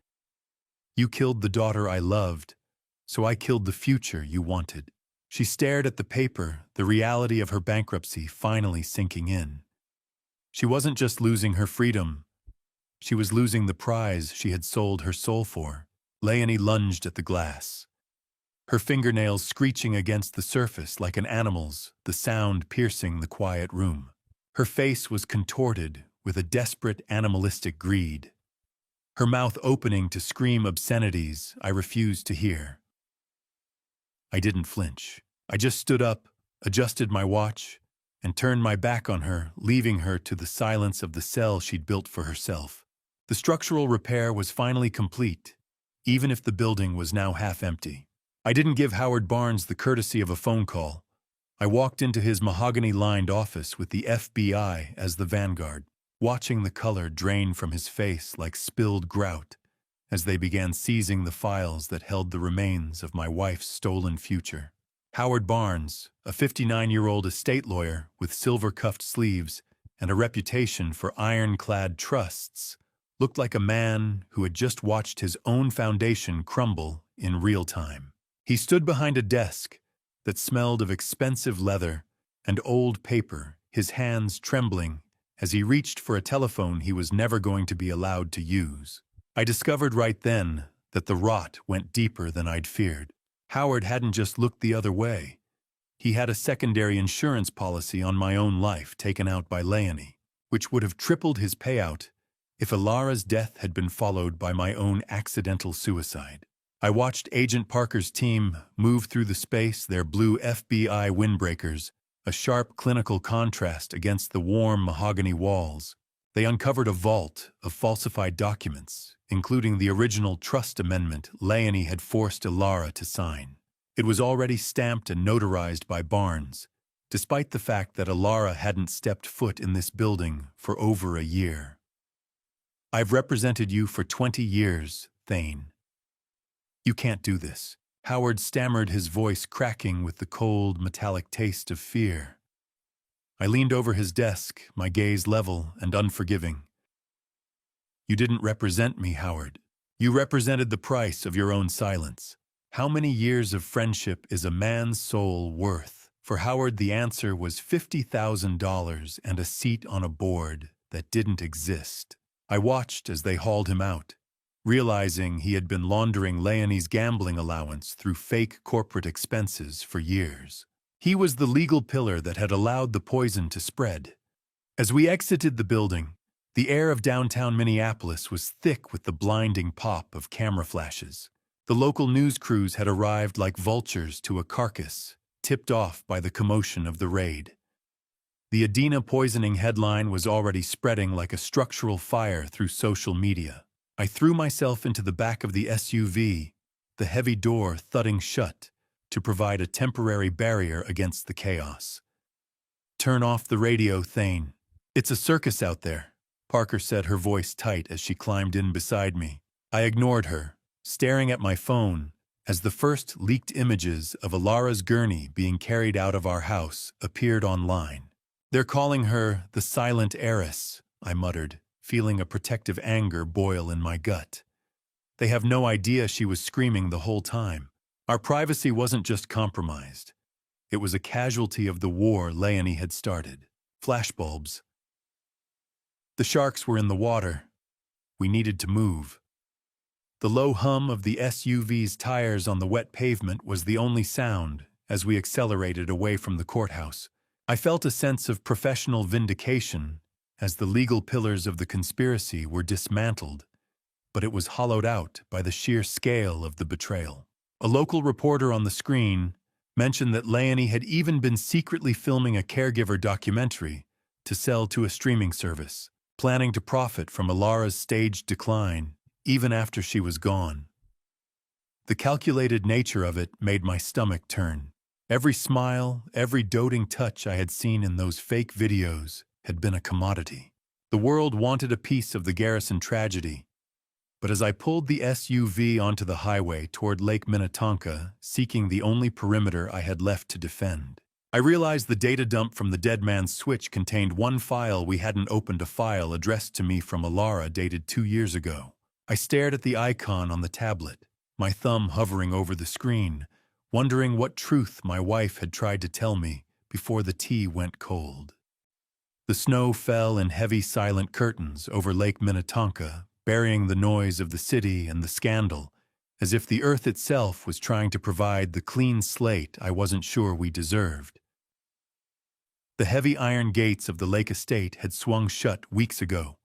You killed the daughter I loved, so I killed the future you wanted. She stared at the paper, the reality of her bankruptcy finally sinking in. She wasn't just losing her freedom. She was losing the prize she had sold her soul for. Leonie lunged at the glass, her fingernails screeching against the surface like an animal's, the sound piercing the quiet room. Her face was contorted with a desperate animalistic greed, her mouth opening to scream obscenities I refused to hear. I didn't flinch. I just stood up, adjusted my watch, and turned my back on her, leaving her to the silence of the cell she'd built for herself. The structural repair was finally complete, even if the building was now half empty. I didn't give Howard Barnes the courtesy of a phone call. I walked into his mahogany-lined office with the FBI as the vanguard, watching the color drain from his face like spilled grout as they began seizing the files that held the remains of my wife's stolen future. Howard Barnes, a 59-year-old estate lawyer with silver-cuffed sleeves and a reputation for ironclad trusts, looked like a man who had just watched his own foundation crumble in real time. He stood behind a desk that smelled of expensive leather and old paper, his hands trembling as he reached for a telephone he was never going to be allowed to use. I discovered right then that the rot went deeper than I'd feared. Howard hadn't just looked the other way. He had a secondary insurance policy on my own life taken out by Leonie, which would have tripled his payout if Alara's death had been followed by my own accidental suicide. I watched Agent Parker's team move through the space, their blue FBI windbreakers, a sharp clinical contrast against the warm mahogany walls. They uncovered a vault of falsified documents, including the original trust amendment Leonie had forced Alara to sign. It was already stamped and notarized by Barnes, despite the fact that Alara hadn't stepped foot in this building for over a year. "I've represented you for 20 years, Thane. You can't do this." Howard stammered, his voice cracking with the cold, metallic taste of fear. I leaned over his desk, my gaze level and unforgiving. "You didn't represent me, Howard. You represented the price of your own silence. How many years of friendship is a man's soul worth?" For Howard, the answer was $50,000 and a seat on a board that didn't exist. I watched as they hauled him out, realizing he had been laundering Leonie's gambling allowance through fake corporate expenses for years. He was the legal pillar that had allowed the poison to spread. As we exited the building, the air of downtown Minneapolis was thick with the blinding pop of camera flashes. The local news crews had arrived like vultures to a carcass, tipped off by the commotion of the raid. The Adina poisoning headline was already spreading like a structural fire through social media. I threw myself into the back of the SUV, the heavy door thudding shut, to provide a temporary barrier against the chaos. "Turn off the radio, Thane. It's a circus out there," Parker said, her voice tight as she climbed in beside me. I ignored her, staring at my phone as the first leaked images of Alara's gurney being carried out of our house appeared online. "They're calling her the silent heiress," I muttered, feeling a protective anger boil in my gut. They have no idea she was screaming the whole time. Our privacy wasn't just compromised. It was a casualty of the war Leonie had started. Flashbulbs. The sharks were in the water. We needed to move. The low hum of the SUV's tires on the wet pavement was the only sound as we accelerated away from the courthouse. I felt a sense of professional vindication as the legal pillars of the conspiracy were dismantled, but it was hollowed out by the sheer scale of the betrayal. A local reporter on the screen mentioned that Leonie had even been secretly filming a caregiver documentary to sell to a streaming service, planning to profit from Alara's staged decline even after she was gone. The calculated nature of it made my stomach turn. Every smile, every doting touch I had seen in those fake videos had been a commodity. The world wanted a piece of the Garrison tragedy, but as I pulled the SUV onto the highway toward Lake Minnetonka, seeking the only perimeter I had left to defend, I realized the data dump from the Dead Man's Switch contained one file we hadn't opened, a file addressed to me from Alara dated 2 years ago. I stared at the icon on the tablet, my thumb hovering over the screen, wondering what truth my wife had tried to tell me before the tea went cold. The snow fell in heavy, silent curtains over Lake Minnetonka, burying the noise of the city and the scandal, as if the earth itself was trying to provide the clean slate I wasn't sure we deserved. The heavy iron gates of the lake estate had swung shut weeks ago,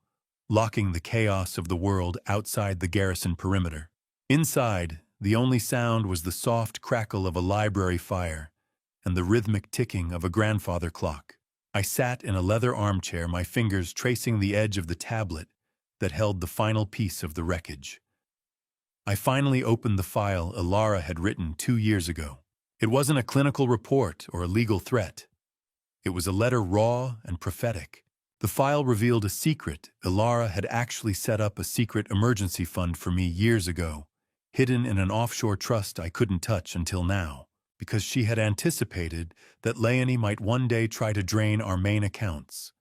locking the chaos of the world outside the Garrison perimeter. Inside, the only sound was the soft crackle of a library fire and the rhythmic ticking of a grandfather clock. I sat in a leather armchair, my fingers tracing the edge of the tablet that held the final piece of the wreckage. I finally opened the file Alara had written 2 years ago. It wasn't a clinical report or a legal threat. It was a letter raw and prophetic. The file revealed a secret. Alara had actually set up a secret emergency fund for me years ago, hidden in an offshore trust I couldn't touch until now, because she had anticipated that Leonie might one day try to drain our main accounts.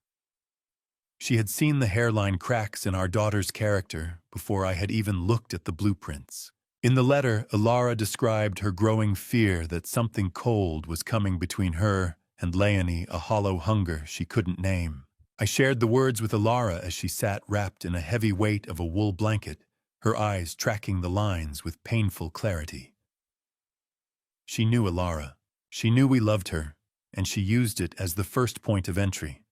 She had seen the hairline cracks in our daughter's character before I had even looked at the blueprints. In the letter, Alara described her growing fear that something cold was coming between her and Leonie, a hollow hunger she couldn't name. I shared the words with Alara as she sat wrapped in a heavy weight of a wool blanket, her eyes tracking the lines with painful clarity. She knew Alara. She knew we loved her, and she used it as the first point of entry.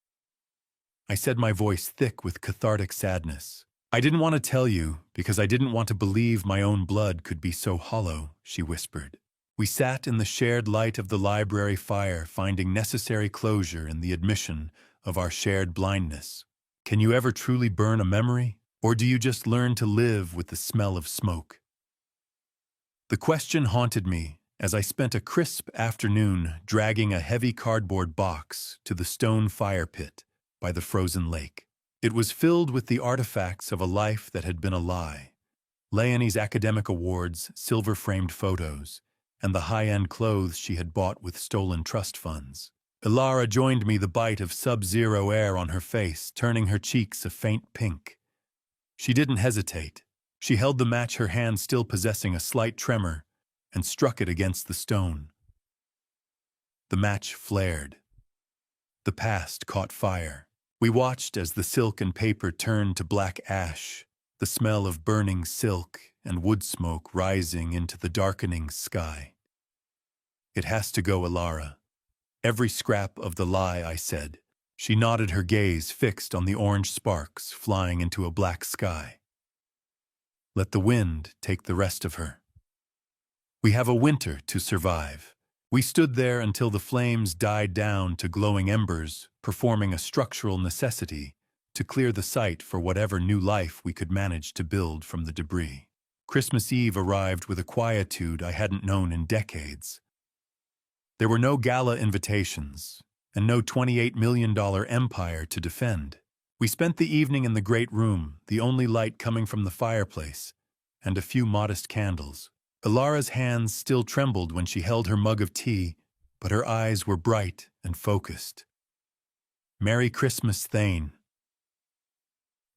I said, my voice thick with cathartic sadness. I didn't want to tell you because I didn't want to believe my own blood could be so hollow, she whispered. We sat in the shared light of the library fire, finding necessary closure in the admission of our shared blindness. Can you ever truly burn a memory, or do you just learn to live with the smell of smoke? The question haunted me as I spent a crisp afternoon dragging a heavy cardboard box to the stone fire pit by the frozen lake. It was filled with the artifacts of a life that had been a lie. Leonie's academic awards, silver-framed photos, and the high-end clothes she had bought with stolen trust funds. Alara joined me, the bite of sub-zero air on her face, turning her cheeks a faint pink. She didn't hesitate. She held the match, her hand still possessing a slight tremor, and struck it against the stone. The match flared. The past caught fire. We watched as the silk and paper turned to black ash, the smell of burning silk and wood smoke rising into the darkening sky. It has to go, Alara. Every scrap of the lie, I said. She nodded, her gaze fixed on the orange sparks flying into a black sky. Let the wind take the rest of her. We have a winter to survive. We stood there until the flames died down to glowing embers, performing a structural necessity to clear the site for whatever new life we could manage to build from the debris. Christmas Eve arrived with a quietude I hadn't known in decades. There were no gala invitations, and no $28 million empire to defend. We spent the evening in the great room, the only light coming from the fireplace, and a few modest candles. Alara's hands still trembled when she held her mug of tea, but her eyes were bright and focused. Merry Christmas, Thane.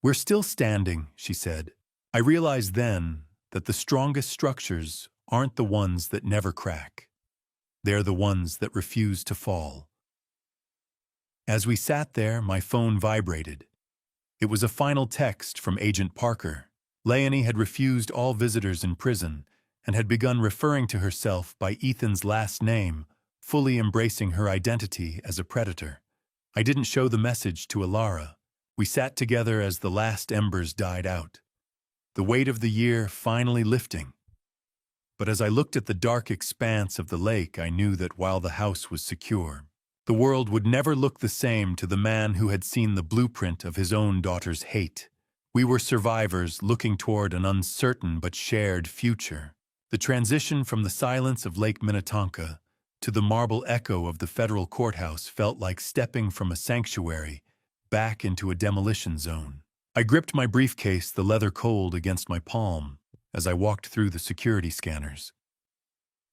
We're still standing, she said. I realized then that the strongest structures aren't the ones that never crack. They're the ones that refuse to fall. As we sat there, my phone vibrated. It was a final text from Agent Parker. Leonie had refused all visitors in prison and had begun referring to herself by Ethan's last name, fully embracing her identity as a predator. I didn't show the message to Alara. We sat together as the last embers died out, the weight of the year finally lifting. But as I looked at the dark expanse of the lake, I knew that while the house was secure, the world would never look the same to the man who had seen the blueprint of his own daughter's hate. We were survivors looking toward an uncertain but shared future. The transition from the silence of Lake Minnetonka to the marble echo of the federal courthouse felt like stepping from a sanctuary back into a demolition zone. I gripped my briefcase, the leather cold against my palm, as I walked through the security scanners.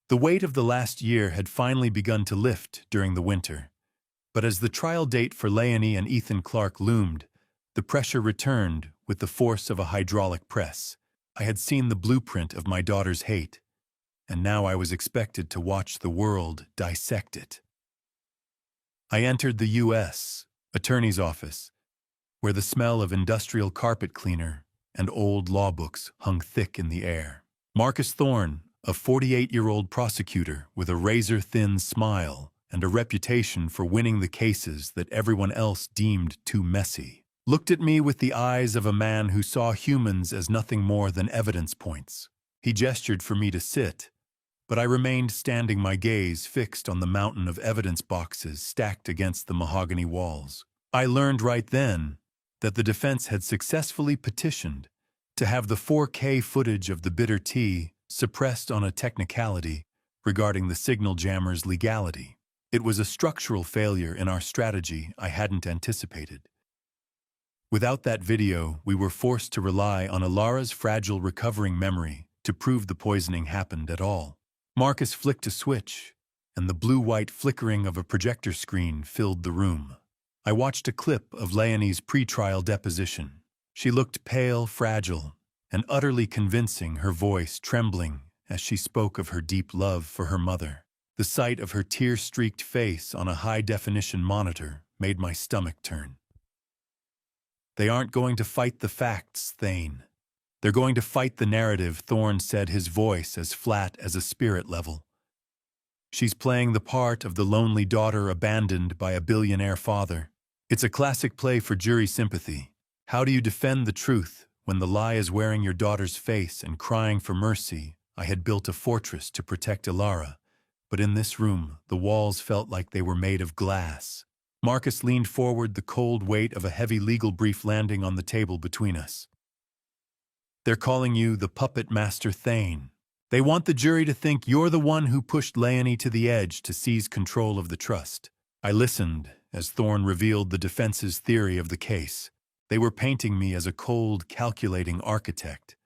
The weight of the last year had finally begun to lift during the winter, but as the trial date for Leonie and Ethan Clark loomed, the pressure returned with the force of a hydraulic press. I had seen the blueprint of my daughter's hate, and now I was expected to watch the world dissect it. I entered the U.S. Attorney's office, where the smell of industrial carpet cleaner and old law books hung thick in the air. Marcus Thorne, a 48-year-old prosecutor with a razor-thin smile and a reputation for winning the cases that everyone else deemed too messy, looked at me with the eyes of a man who saw humans as nothing more than evidence points. He gestured for me to sit, but I remained standing, my gaze fixed on the mountain of evidence boxes stacked against the mahogany walls. I learned right then that the defense had successfully petitioned to have the 4K footage of the bitter tea suppressed on a technicality regarding the signal jammer's legality. It was a structural failure in our strategy I hadn't anticipated. Without that video, we were forced to rely on Alara's fragile recovering memory to prove the poisoning happened at all. Marcus flicked a switch, and the blue-white flickering of a projector screen filled the room. I watched a clip of Leonie's pre-trial deposition. She looked pale, fragile, and utterly convincing, her voice trembling as she spoke of her deep love for her mother. The sight of her tear-streaked face on a high-definition monitor made my stomach turn. They aren't going to fight the facts, Thane. They're going to fight the narrative, Thorne said, his voice as flat as a spirit level. She's playing the part of the lonely daughter abandoned by a billionaire father. It's a classic play for jury sympathy. How do you defend the truth when the lie is wearing your daughter's face and crying for mercy? I had built a fortress to protect Ilara, but in this room, the walls felt like they were made of glass. Marcus leaned forward, the cold weight of a heavy legal brief landing on the table between us. They're calling you the puppet master Thane. They want the jury to think you're the one who pushed Leonie to the edge to seize control of the trust. I listened as Thorne revealed the defense's theory of the case. They were painting me as a cold, calculating architect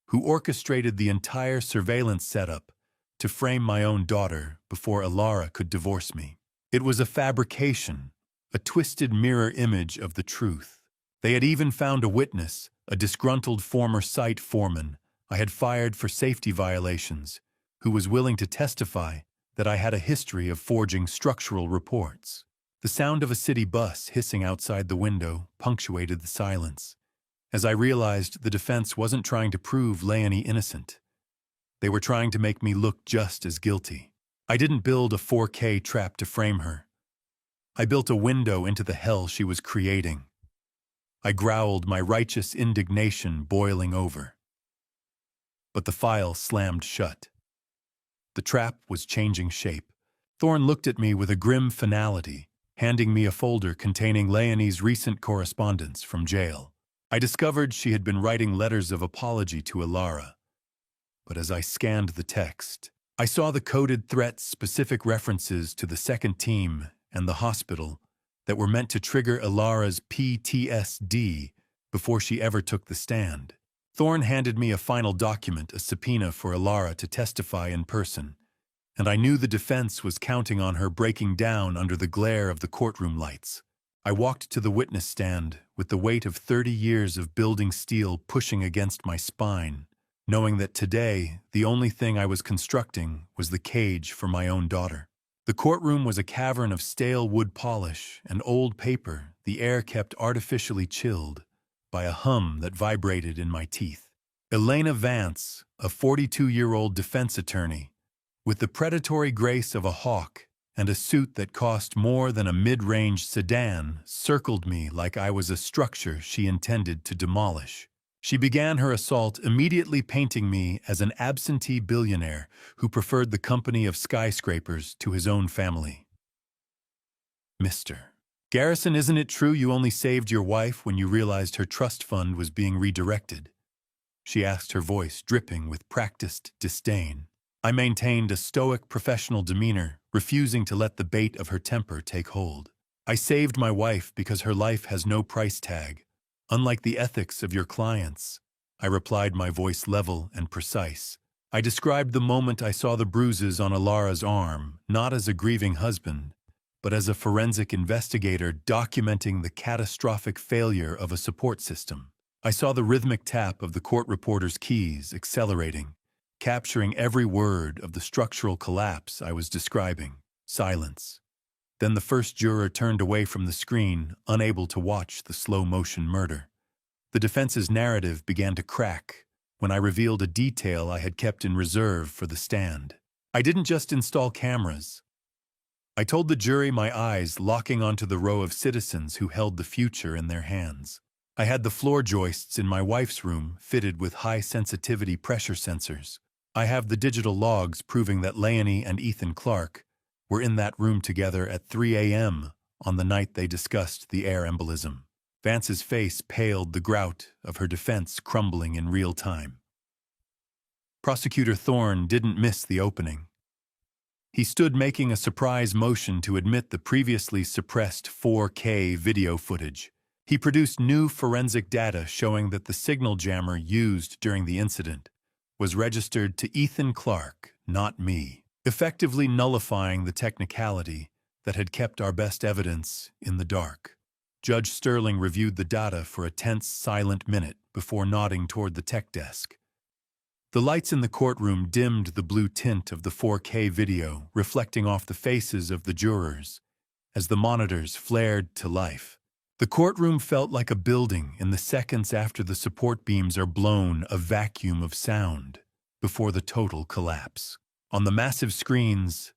who orchestrated the entire surveillance setup to frame my own daughter before Ilara could divorce me. It was a fabrication, a twisted mirror image of the truth. They had even found a witness, a disgruntled former site foreman I had fired for safety violations, who was willing to testify that I had a history of forging structural reports. The sound of a city bus hissing outside the window punctuated the silence, as I realized the defense wasn't trying to prove Leonie innocent. They were trying to make me look just as guilty. I didn't build a 4K trap to frame her. I built a window into the hell she was creating. I growled, my righteous indignation boiling over. But the file slammed shut. The trap was changing shape. Thorne looked at me with a grim finality, handing me a folder containing Leonie's recent correspondence from jail. I discovered she had been writing letters of apology to Ilara. But as I scanned the text, I saw the coded threats, specific references to the second team and the hospital that were meant to trigger Ilara's PTSD before she ever took the stand. Thorne handed me a final document, a subpoena for Ilara to testify in person, and I knew the defense was counting on her breaking down under the glare of the courtroom lights. I walked to the witness stand with the weight of 30 years of building steel pushing against my spine, knowing that today the only thing I was constructing was the cage for my own daughter. The courtroom was a cavern of stale wood polish and old paper, the air kept artificially chilled by a hum that vibrated in my teeth. Elena Vance, a 42-year-old defense attorney, with the predatory grace of a hawk and a suit that cost more than a mid-range sedan, circled me like I was a structure she intended to demolish. She began her assault immediately painting me as an absentee billionaire who preferred the company of skyscrapers to his own family. Mr. Garrison, isn't it true you only saved your wife when you realized her trust fund was being redirected? She asked, her voice dripping with practiced disdain. I maintained a stoic professional demeanor, refusing to let the bait of her temper take hold. I saved my wife because her life has no price tag, unlike the ethics of your clients. I replied, my voice level and precise. I described the moment I saw the bruises on Ilara's arm, not as a grieving husband, but as a forensic investigator documenting the catastrophic failure of a support system. I saw the rhythmic tap of the court reporter's keys accelerating, capturing every word of the structural collapse I was describing. Silence. Then the first juror turned away from the screen, unable to watch the slow-motion murder. The defense's narrative began to crack when I revealed a detail I had kept in reserve for the stand. I didn't just install cameras. I told the jury, my eyes locking onto the row of citizens who held the future in their hands. I had the floor joists in my wife's room fitted with high-sensitivity pressure sensors. I have the digital logs proving that Leonie and Ethan Clark were in that room together at 3 a.m. on the night they discussed the air embolism. Vance's face paled, the grout of her defense crumbling in real time. Prosecutor Thorne didn't miss the opening. He stood making a surprise motion to admit the previously suppressed 4K video footage. He produced new forensic data showing that the signal jammer used during the incident was registered to Ethan Clark, not me, effectively nullifying the technicality that had kept our best evidence in the dark. Judge Sterling reviewed the data for a tense, silent minute before nodding toward the tech desk. The lights in the courtroom dimmed the blue tint of the 4K video, reflecting off the faces of the jurors as the monitors flared to life. The courtroom felt like a building in the seconds after the support beams are blown, a vacuum of sound, before the total collapse. On the massive screens,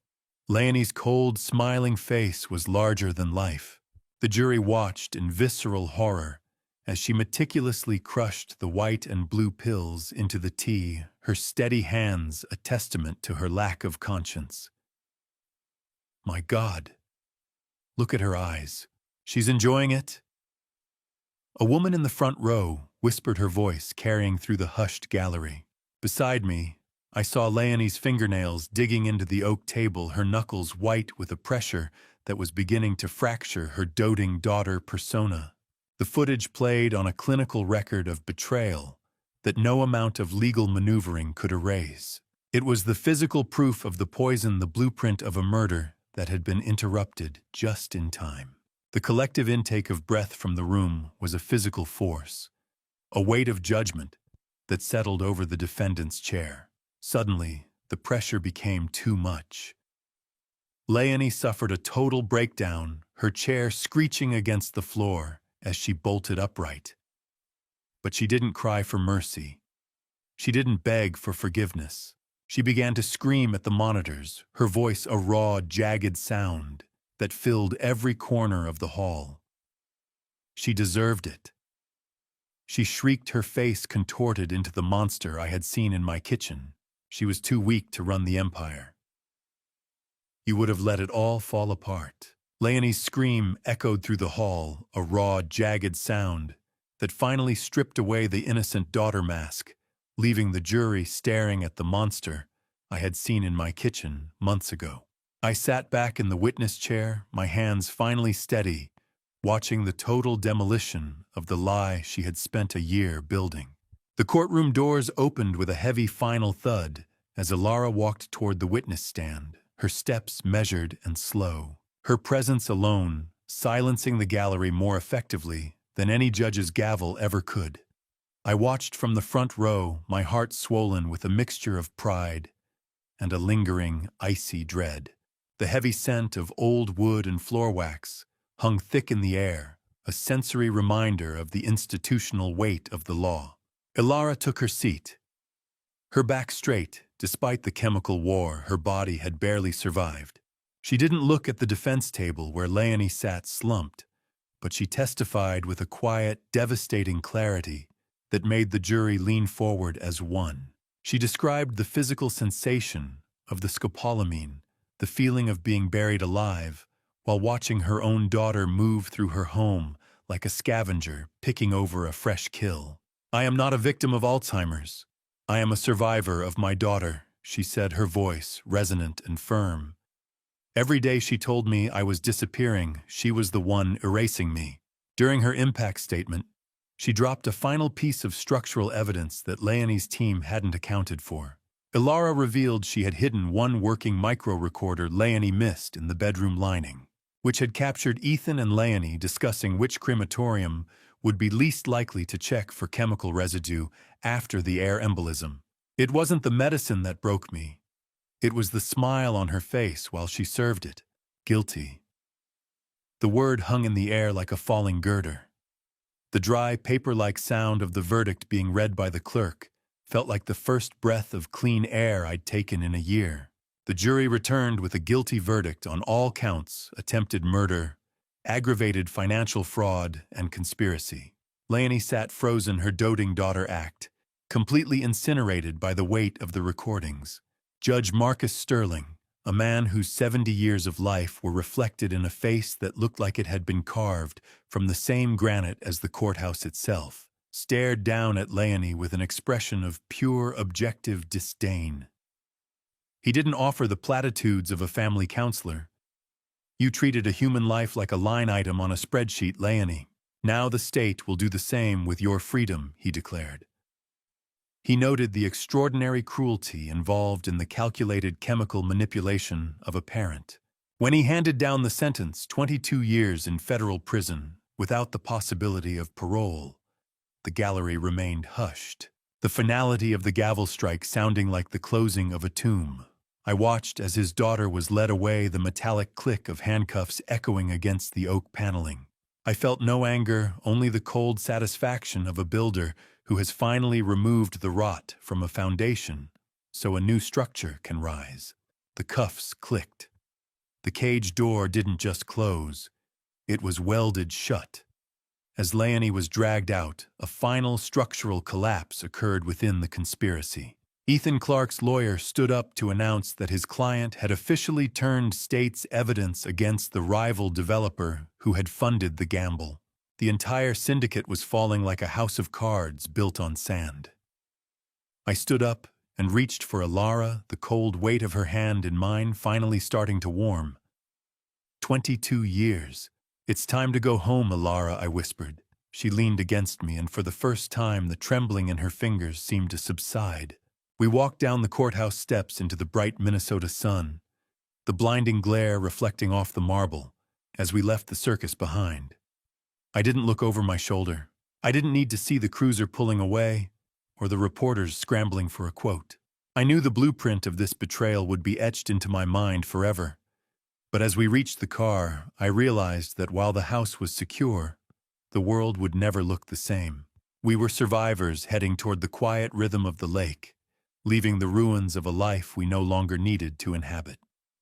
Leonie's cold, smiling face was larger than life. The jury watched in visceral horror as she meticulously crushed the white and blue pills into the tea, her steady hands a testament to her lack of conscience. My God, look at her eyes. She's enjoying it. A woman in the front row whispered, her voice carrying through the hushed gallery. Beside me, I saw Leonie's fingernails digging into the oak table, her knuckles white with a pressure that was beginning to fracture her doting daughter persona. The footage played on a clinical record of betrayal that no amount of legal maneuvering could erase. It was the physical proof of the poison, the blueprint of a murder that had been interrupted just in time. The collective intake of breath from the room was a physical force, a weight of judgment that settled over the defendant's chair. Suddenly, the pressure became too much. Leonie suffered a total breakdown, her chair screeching against the floor as she bolted upright. But she didn't cry for mercy. She didn't beg for forgiveness. She began to scream at the monitors, her voice a raw, jagged sound that filled every corner of the hall. She deserved it. She shrieked, her face contorted into the monster I had seen in my kitchen. She was too weak to run the empire. You would have let it all fall apart. Leonie's scream echoed through the hall, a raw, jagged sound that finally stripped away the innocent daughter mask, leaving the jury staring at the monster I had seen in my kitchen months ago. I sat back in the witness chair, my hands finally steady, watching the total demolition of the lie she had spent a year building. The courtroom doors opened with a heavy final thud as Ilara walked toward the witness stand, her steps measured and slow, her presence alone silencing the gallery more effectively than any judge's gavel ever could. I watched from the front row, my heart swollen with a mixture of pride and a lingering, icy dread. The heavy scent of old wood and floor wax hung thick in the air, a sensory reminder of the institutional weight of the law. Ilara took her seat, her back straight. Despite the chemical war her body had barely survived. She didn't look at the defense table where Leonie sat slumped, but she testified with a quiet, devastating clarity that made the jury lean forward as one. She described the physical sensation of the scopolamine, the feeling of being buried alive, while watching her own daughter move through her home like a scavenger picking over a fresh kill. I am not a victim of Alzheimer's. I am a survivor of my daughter, she said, her voice resonant and firm. Every day she told me I was disappearing, she was the one erasing me. During her impact statement, she dropped a final piece of structural evidence that Leonie's team hadn't accounted for. Ilara revealed she had hidden one working micro-recorder Leonie missed in the bedroom lining, which had captured Ethan and Leonie discussing which crematorium would be least likely to check for chemical residue after the air embolism. It wasn't the medicine that broke me. It was the smile on her face while she served it. Guilty. The word hung in the air like a falling girder. The dry, paper-like sound of the verdict being read by the clerk felt like the first breath of clean air I'd taken in a year. The jury returned with a guilty verdict on all counts: attempted murder, aggravated financial fraud, and conspiracy. Leonie sat frozen, her doting daughter act, completely incinerated by the weight of the recordings. Judge Marcus Sterling, a man whose 70 years of life were reflected in a face that looked like it had been carved from the same granite as the courthouse itself, stared down at Leonie with an expression of pure, objective disdain. He didn't offer the platitudes of a family counselor. You treated a human life like a line item on a spreadsheet, Leonie. Now the state will do the same with your freedom, he declared. He noted the extraordinary cruelty involved in the calculated chemical manipulation of a parent. When he handed down the sentence, 22 years in federal prison, without the possibility of parole, the gallery remained hushed, the finality of the gavel strike sounding like the closing of a tomb. I watched as his daughter was led away, the metallic click of handcuffs echoing against the oak paneling. I felt no anger, only the cold satisfaction of a builder who has finally removed the rot from a foundation so a new structure can rise. The cuffs clicked. The cage door didn't just close, it was welded shut. As Leonie was dragged out, a final structural collapse occurred within the conspiracy. Ethan Clark's lawyer stood up to announce that his client had officially turned state's evidence against the rival developer who had funded the gamble. The entire syndicate was falling like a house of cards built on sand. I stood up and reached for Alara, the cold weight of her hand in mine finally starting to warm. 22 years. It's time to go home, Alara, I whispered. She leaned against me, and for the first time the trembling in her fingers seemed to subside. We walked down the courthouse steps into the bright Minnesota sun, the blinding glare reflecting off the marble as we left the circus behind. I didn't look over my shoulder. I didn't need to see the cruiser pulling away or the reporters scrambling for a quote. I knew the blueprint of this betrayal would be etched into my mind forever. But as we reached the car, I realized that while the house was secure, the world would never look the same. We were survivors heading toward the quiet rhythm of the lake, leaving the ruins of a life we no longer needed to inhabit.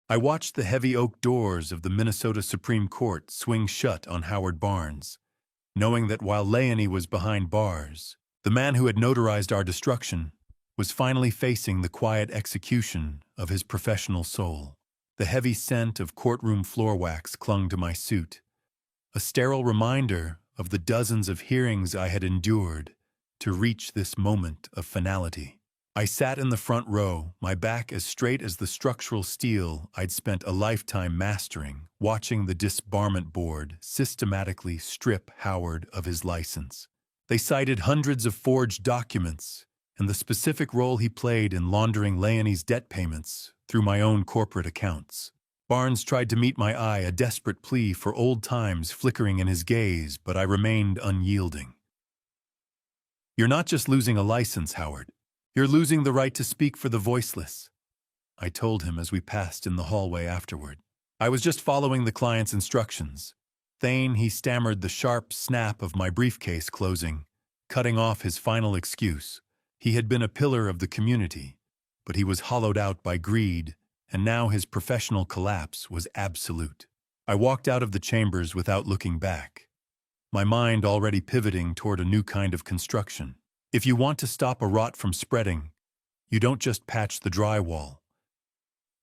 I watched the heavy oak doors of the Minnesota Supreme Court swing shut on Howard Barnes, knowing that while Leonie was behind bars, the man who had notarized our destruction was finally facing the quiet execution of his professional soul. The heavy scent of courtroom floor wax clung to my suit, a sterile reminder of the dozens of hearings I had endured to reach this moment of finality. I sat in the front row, my back as straight as the structural steel I'd spent a lifetime mastering, watching the disbarment board systematically strip Howard of his license. They cited hundreds of forged documents and the specific role he played in laundering Leonie's debt payments through my own corporate accounts. Barnes tried to meet my eye, a desperate plea for old times flickering in his gaze, but I remained unyielding. "You're not just losing a license, Howard. You're losing the right to speak for the voiceless," I told him as we passed in the hallway afterward. I was just following the client's instructions. Thane, he stammered the sharp snap of my briefcase closing, cutting off his final excuse. He had been a pillar of the community, but he was hollowed out by greed, and now his professional collapse was absolute. I walked out of the chambers without looking back, my mind already pivoting toward a new kind of construction. If you want to stop a rot from spreading, you don't just patch the drywall.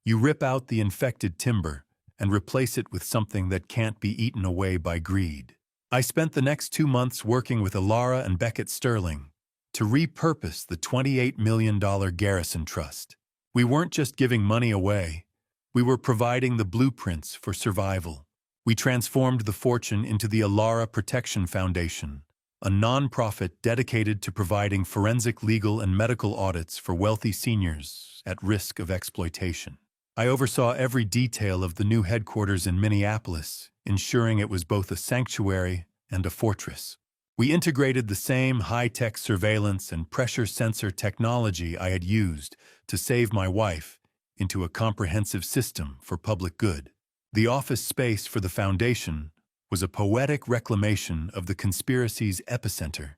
You rip out the infected timber and replace it with something that can't be eaten away by greed. I spent the next 2 months working with Alara and Beckett Sterling to repurpose the $28 million Garrison Trust. We weren't just giving money away, we were providing the blueprints for survival. We transformed the fortune into the Alara Protection Foundation, a nonprofit dedicated to providing forensic legal and medical audits for wealthy seniors at risk of exploitation. I oversaw every detail of the new headquarters in Minneapolis, ensuring it was both a sanctuary and a fortress. We integrated the same high-tech surveillance and pressure sensor technology I had used to save my wife into a comprehensive system for public good. The office space for the foundation was a poetic reclamation of the conspiracy's epicenter.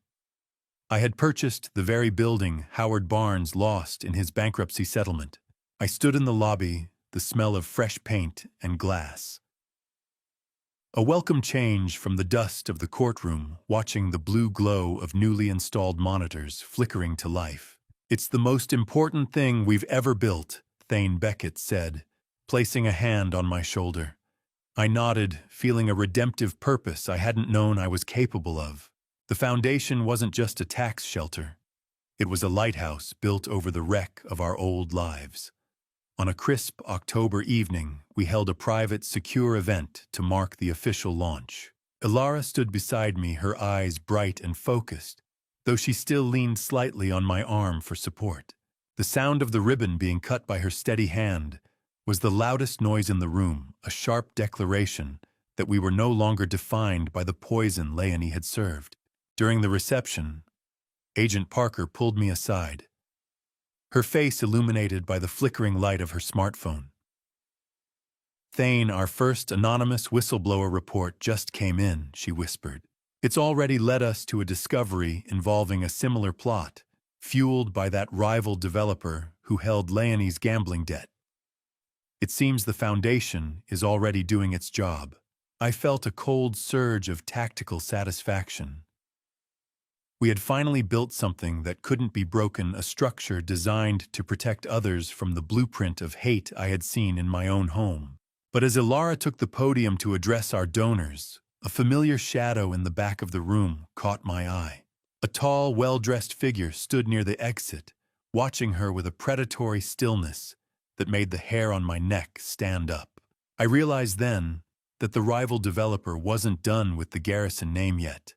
I had purchased the very building Howard Barnes lost in his bankruptcy settlement. I stood in the lobby, the smell of fresh paint and glass. A welcome change from the dust of the courtroom, watching the blue glow of newly installed monitors flickering to life. "It's the most important thing we've ever built," Thane Beckett said, placing a hand on my shoulder. I nodded, feeling a redemptive purpose I hadn't known I was capable of. The foundation wasn't just a tax shelter. It was a lighthouse built over the wreck of our old lives. On a crisp October evening, we held a private, secure event to mark the official launch. Alara stood beside me, her eyes bright and focused, though she still leaned slightly on my arm for support. The sound of the ribbon being cut by her steady hand was the loudest noise in the room, a sharp declaration that we were no longer defined by the poison Leonie had served. During the reception, Agent Parker pulled me aside, her face illuminated by the flickering light of her smartphone. Thane, our first anonymous whistleblower report just came in, she whispered. It's already led us to a discovery involving a similar plot, fueled by that rival developer who held Leonie's gambling debt. It seems the Foundation is already doing its job. I felt a cold surge of tactical satisfaction. We had finally built something that couldn't be broken, a structure designed to protect others from the blueprint of hate I had seen in my own home. But as Ilara took the podium to address our donors, a familiar shadow in the back of the room caught my eye. A tall, well-dressed figure stood near the exit, watching her with a predatory stillness that made the hair on my neck stand up. I realized then that the rival developer wasn't done with the Garrison name yet,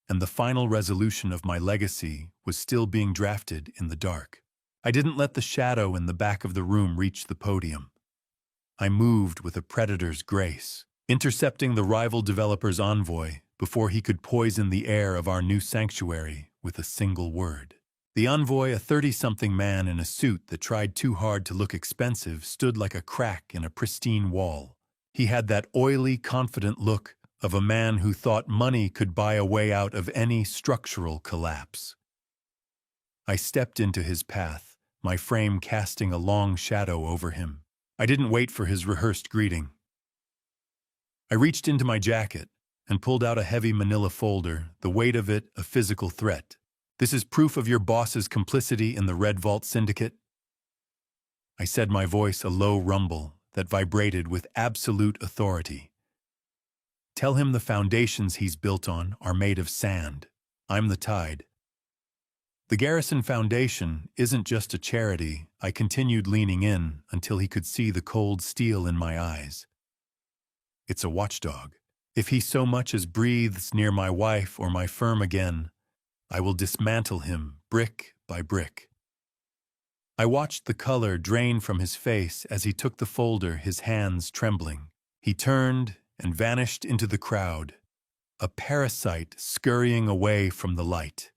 and the final resolution of my legacy was still being drafted in the dark. I didn't let the shadow in the back of the room reach the podium. I moved with a predator's grace, intercepting the rival developer's envoy before he could poison the air of our new sanctuary with a single word. The envoy, a 30-something man in a suit that tried too hard to look expensive, stood like a crack in a pristine wall. He had that oily, confident look of a man who thought money could buy a way out of any structural collapse. I stepped into his path, my frame casting a long shadow over him. I didn't wait for his rehearsed greeting. I reached into my jacket and pulled out a heavy manila folder, the weight of it a physical threat. This is proof of your boss's complicity in the Red Vault Syndicate? I said, my voice a low rumble that vibrated with absolute authority. Tell him the foundations he's built on are made of sand. I'm the tide. The Garrison Foundation isn't just a charity, I continued, leaning in until he could see the cold steel in my eyes. It's a watchdog. If he so much as breathes near my wife or my firm again, I will dismantle him brick by brick. I watched the color drain from his face as he took the folder, his hands trembling. He turned and vanished into the crowd, a parasite scurrying away from the light.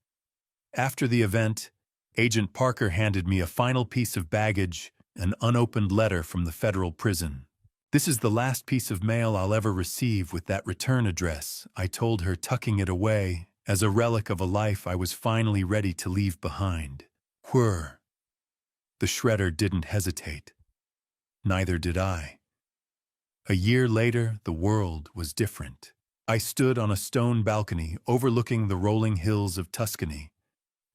After the event, Agent Parker handed me a final piece of baggage, an unopened letter from the federal prison. This is the last piece of mail I'll ever receive with that return address, I told her, tucking it away as a relic of a life I was finally ready to leave behind. Whir. The shredder didn't hesitate. Neither did I. A year later, the world was different. I stood on a stone balcony overlooking the rolling hills of Tuscany,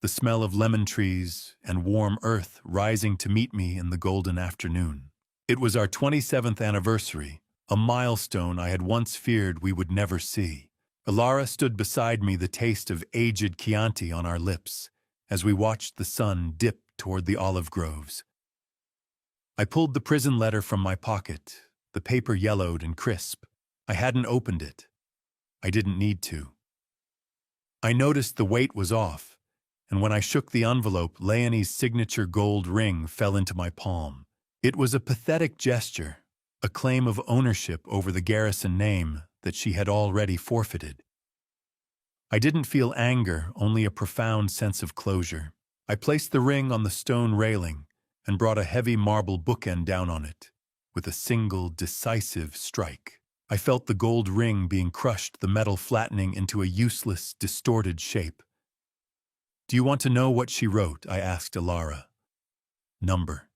the smell of lemon trees and warm earth rising to meet me in the golden afternoon. It was our 27th anniversary, a milestone I had once feared we would never see. Ilara stood beside me, the taste of aged Chianti on our lips, as we watched the sun dip toward the olive groves. I pulled the prison letter from my pocket, the paper yellowed and crisp. I hadn't opened it. I didn't need to. I noticed the weight was off, and when I shook the envelope, Leonie's signature gold ring fell into my palm. It was a pathetic gesture, a claim of ownership over the Garrison name that she had already forfeited. I didn't feel anger, only a profound sense of closure. I placed the ring on the stone railing and brought a heavy marble bookend down on it. With a single, decisive strike, I felt the gold ring being crushed, the metal flattening into a useless, distorted shape. Do you want to know what she wrote? I asked Ilara. Number.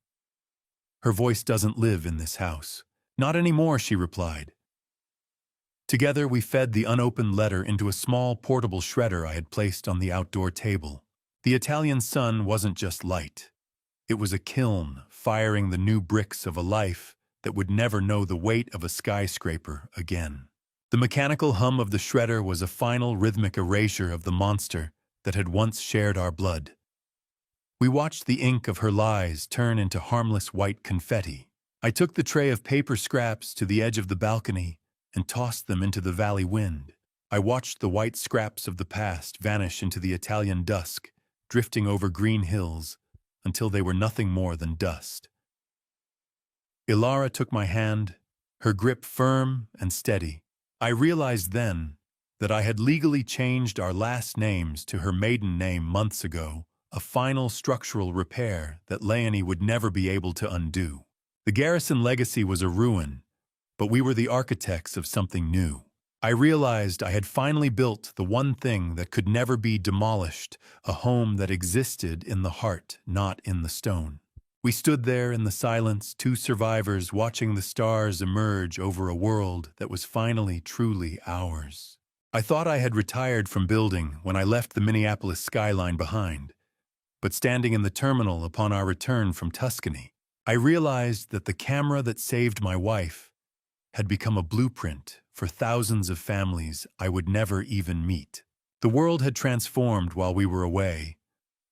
Her voice doesn't live in this house. Not anymore, she replied. Together we fed the unopened letter into a small portable shredder I had placed on the outdoor table. The Italian sun wasn't just light. It was a kiln firing the new bricks of a life that would never know the weight of a skyscraper again. The mechanical hum of the shredder was a final rhythmic erasure of the monster that had once shared our blood. We watched the ink of her lies turn into harmless white confetti. I took the tray of paper scraps to the edge of the balcony and tossed them into the valley wind. I watched the white scraps of the past vanish into the Italian dusk, drifting over green hills until they were nothing more than dust. Ilara took my hand, her grip firm and steady. I realized then that I had legally changed our last names to her maiden name months ago, a final structural repair that Leonie would never be able to undo. The Garrison legacy was a ruin, but we were the architects of something new. I realized I had finally built the one thing that could never be demolished, a home that existed in the heart, not in the stone. We stood there in the silence, two survivors watching the stars emerge over a world that was finally truly ours. I thought I had retired from building when I left the Minneapolis skyline behind, but standing in the terminal upon our return from Tuscany, I realized that the camera that saved my wife had become a blueprint for thousands of families I would never even meet. The world had transformed while we were away,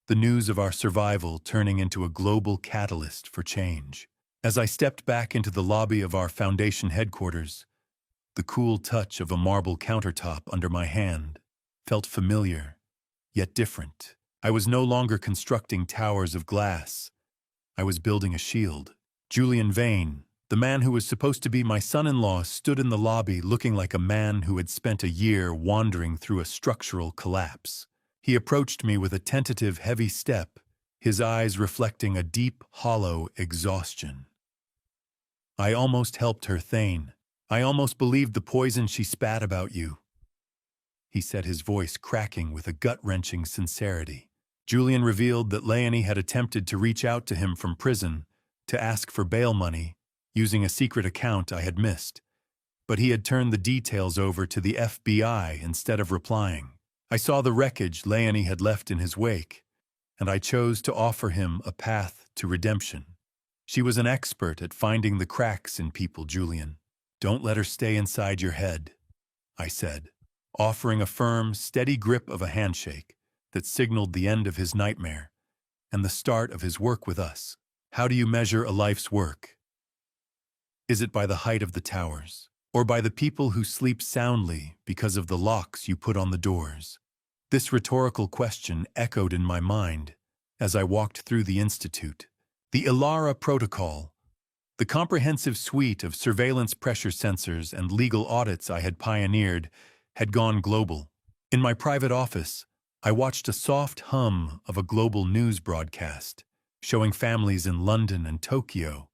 the news of our survival turning into a global catalyst for change. As I stepped back into the lobby of our foundation headquarters, the cool touch of a marble countertop under my hand felt familiar, yet different. I was no longer constructing towers of glass. I was building a shield. Julian Vane, the man who was supposed to be my son-in-law, stood in the lobby looking like a man who had spent a year wandering through a structural collapse. He approached me with a tentative, heavy step, his eyes reflecting a deep, hollow exhaustion. I almost helped her, Thane. I almost believed the poison she spat about you, he said, his voice cracking with a gut-wrenching sincerity. Julian revealed that Leonie had attempted to reach out to him from prison to ask for bail money, using a secret account I had missed, but he had turned the details over to the FBI instead of replying. I saw the wreckage Leonie had left in his wake, and I chose to offer him a path to redemption. She was an expert at finding the cracks in people, Julian. Don't let her stay inside your head, I said, offering a firm, steady grip of a handshake that signaled the end of his nightmare and the start of his work with us. How do you measure a life's work? Is it by the height of the towers, or by the people who sleep soundly because of the locks you put on the doors? This rhetorical question echoed in my mind as I walked through the Institute. The Ilara Protocol, the comprehensive suite of surveillance pressure sensors and legal audits I had pioneered, had gone global. In my private office, I watched a soft hum of a global news broadcast, showing families in London and Tokyo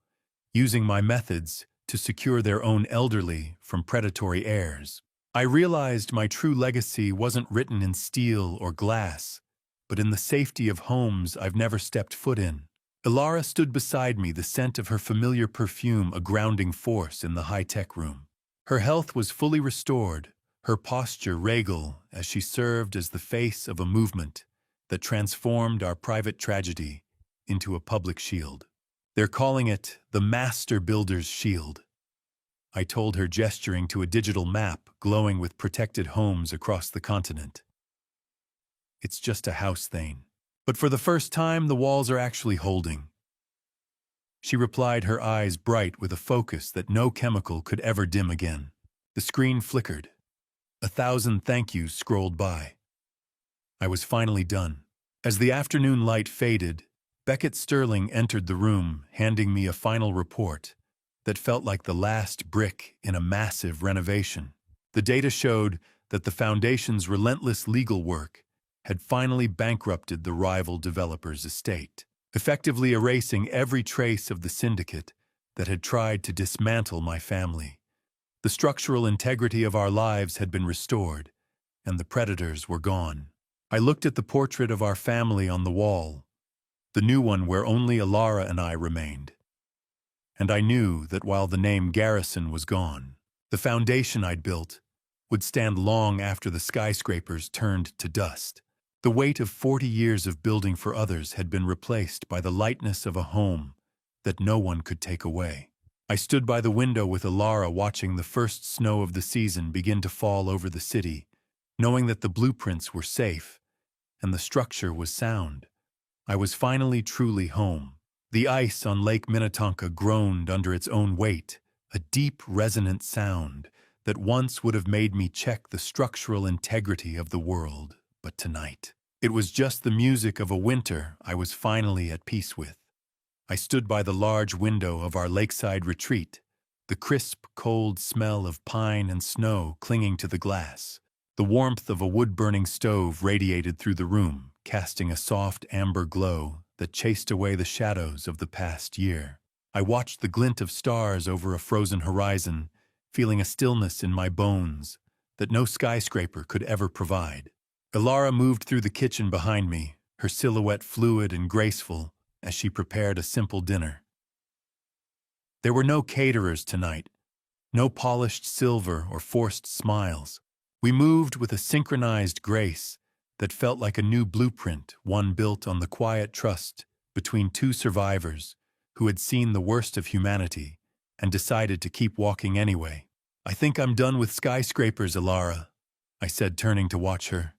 using my methods to secure their own elderly from predatory heirs. I realized my true legacy wasn't written in steel or glass, but in the safety of homes I've never stepped foot in. Ilara stood beside me, the scent of her familiar perfume a grounding force in the high-tech room. Her health was fully restored, her posture regal as she served as the face of a movement that transformed our private tragedy into a public shield. They're calling it the Master Builder's Shield, I told her, gesturing to a digital map glowing with protected homes across the continent. It's just a house, Thane. But for the first time, the walls are actually holding. She replied, her eyes bright with a focus that no chemical could ever dim again. The screen flickered. 1,000 thank yous scrolled by. I was finally done. As the afternoon light faded, Beckett Sterling entered the room, handing me a final report that felt like the last brick in a massive renovation. The data showed that the foundation's relentless legal work had finally bankrupted the rival developer's estate, effectively erasing every trace of the syndicate that had tried to dismantle my family. The structural integrity of our lives had been restored, and the predators were gone. I looked at the portrait of our family on the wall, the new one where only Ilara and I remained. And I knew that while the name Garrison was gone, the foundation I'd built would stand long after the skyscrapers turned to dust. The weight of 40 years of building for others had been replaced by the lightness of a home that no one could take away. I stood by the window with Ilara, watching the first snow of the season begin to fall over the city, knowing that the blueprints were safe and the structure was sound. I was finally truly home. The ice on Lake Minnetonka groaned under its own weight, a deep, resonant sound that once would have made me check the structural integrity of the world. But tonight, it was just the music of a winter I was finally at peace with. I stood by the large window of our lakeside retreat, the crisp, cold smell of pine and snow clinging to the glass. The warmth of a wood-burning stove radiated through the room, casting a soft amber glow that chased away the shadows of the past year. I watched the glint of stars over a frozen horizon, feeling a stillness in my bones that no skyscraper could ever provide. Ilara moved through the kitchen behind me, her silhouette fluid and graceful as she prepared a simple dinner. There were no caterers tonight, no polished silver or forced smiles. We moved with a synchronized grace that felt like a new blueprint, one built on the quiet trust between two survivors who had seen the worst of humanity and decided to keep walking anyway. "I think I'm done with skyscrapers, Ilara," I said, turning to watch her.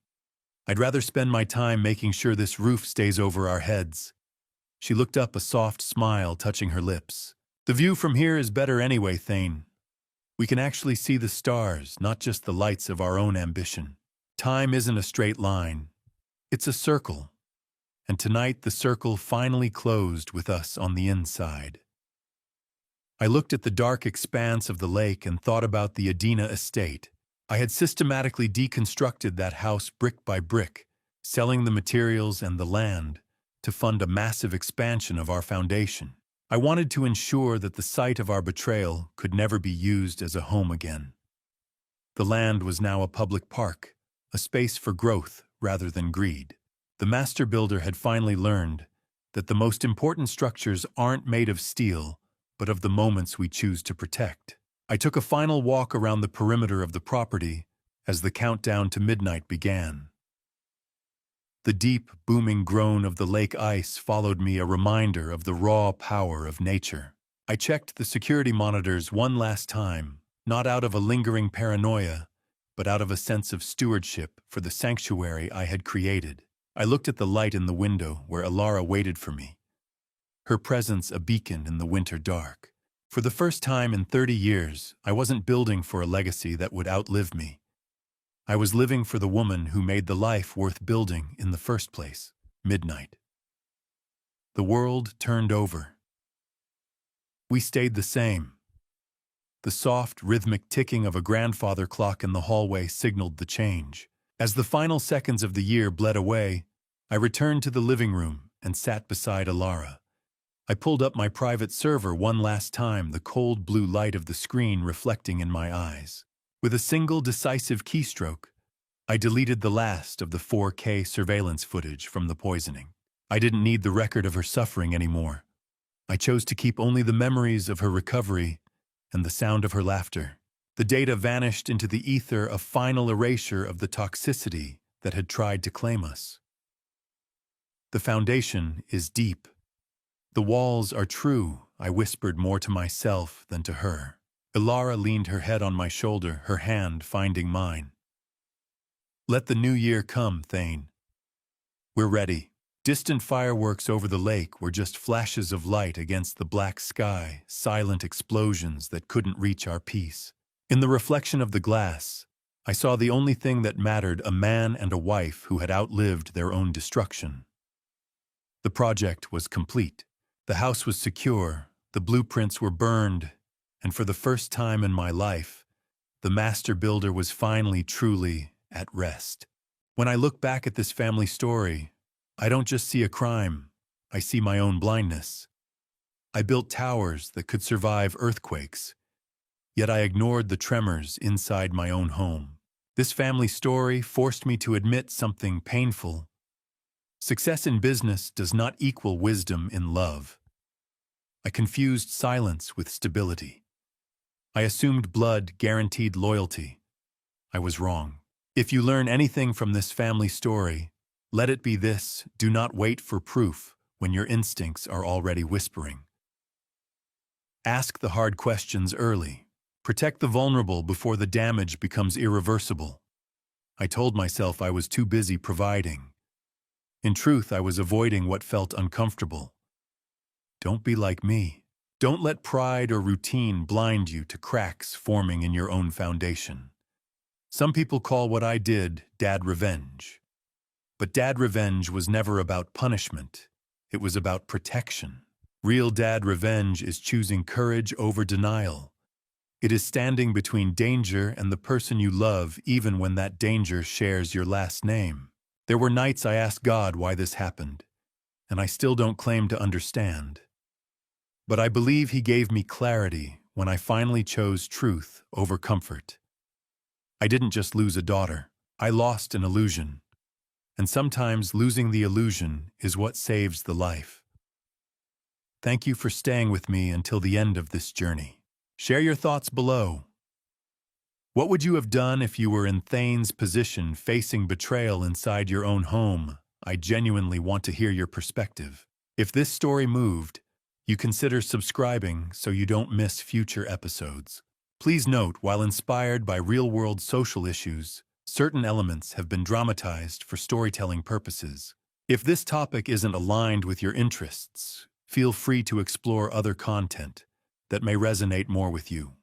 "I'd rather spend my time making sure this roof stays over our heads." She looked up, a soft smile touching her lips. "The view from here is better anyway, Thane. We can actually see the stars, not just the lights of our own ambition. Time isn't a straight line. It's a circle. And tonight the circle finally closed with us on the inside." I looked at the dark expanse of the lake and thought about the Adina estate. I had systematically deconstructed that house brick by brick, selling the materials and the land to fund a massive expansion of our foundation. I wanted to ensure that the site of our betrayal could never be used as a home again. The land was now a public park, a space for growth rather than greed. The master builder had finally learned that the most important structures aren't made of steel, but of the moments we choose to protect. I took a final walk around the perimeter of the property as the countdown to midnight began. The deep, booming groan of the lake ice followed me, a reminder of the raw power of nature. I checked the security monitors one last time, not out of a lingering paranoia, but out of a sense of stewardship for the sanctuary I had created. I looked at the light in the window where Ilara waited for me, her presence a beacon in the winter dark. For the first time in 30 years, I wasn't building for a legacy that would outlive me. I was living for the woman who made the life worth building in the first place. Midnight. The world turned over. We stayed the same. The soft, rhythmic ticking of a grandfather clock in the hallway signaled the change. As the final seconds of the year bled away, I returned to the living room and sat beside Ilara. I pulled up my private server one last time, the cold blue light of the screen reflecting in my eyes. With a single decisive keystroke, I deleted the last of the 4K surveillance footage from the poisoning. I didn't need the record of her suffering anymore. I chose to keep only the memories of her recovery and the sound of her laughter. The data vanished into the ether, a final erasure of the toxicity that had tried to claim us. The foundation is deep. The walls are true, I whispered more to myself than to her. Ilara leaned her head on my shoulder, her hand finding mine. "Let the new year come, Thane. We're ready." Distant fireworks over the lake were just flashes of light against the black sky, silent explosions that couldn't reach our peace. In the reflection of the glass, I saw the only thing that mattered, a man and a wife who had outlived their own destruction. The project was complete. The house was secure, the blueprints were burned, and for the first time in my life, the master builder was finally truly at rest. When I look back at this family story, I don't just see a crime, I see my own blindness. I built towers that could survive earthquakes, yet I ignored the tremors inside my own home. This family story forced me to admit something painful. Success in business does not equal wisdom in love. I confused silence with stability. I assumed blood guaranteed loyalty. I was wrong. If you learn anything from this family story, let it be this: do not wait for proof when your instincts are already whispering. Ask the hard questions early. Protect the vulnerable before the damage becomes irreversible. I told myself I was too busy providing. In truth, I was avoiding what felt uncomfortable. Don't be like me. Don't let pride or routine blind you to cracks forming in your own foundation. Some people call what I did dad revenge. But dad revenge was never about punishment. It was about protection. Real dad revenge is choosing courage over denial. It is standing between danger and the person you love, even when that danger shares your last name. There were nights I asked God why this happened, and I still don't claim to understand. But I believe He gave me clarity when I finally chose truth over comfort. I didn't just lose a daughter, I lost an illusion. And sometimes losing the illusion is what saves the life. Thank you for staying with me until the end of this journey. Share your thoughts below. What would you have done if you were in Thane's position facing betrayal inside your own home? I genuinely want to hear your perspective. If this story moved, you consider subscribing so you don't miss future episodes. Please note, while inspired by real-world social issues, certain elements have been dramatized for storytelling purposes. If this topic isn't aligned with your interests, feel free to explore other content that may resonate more with you.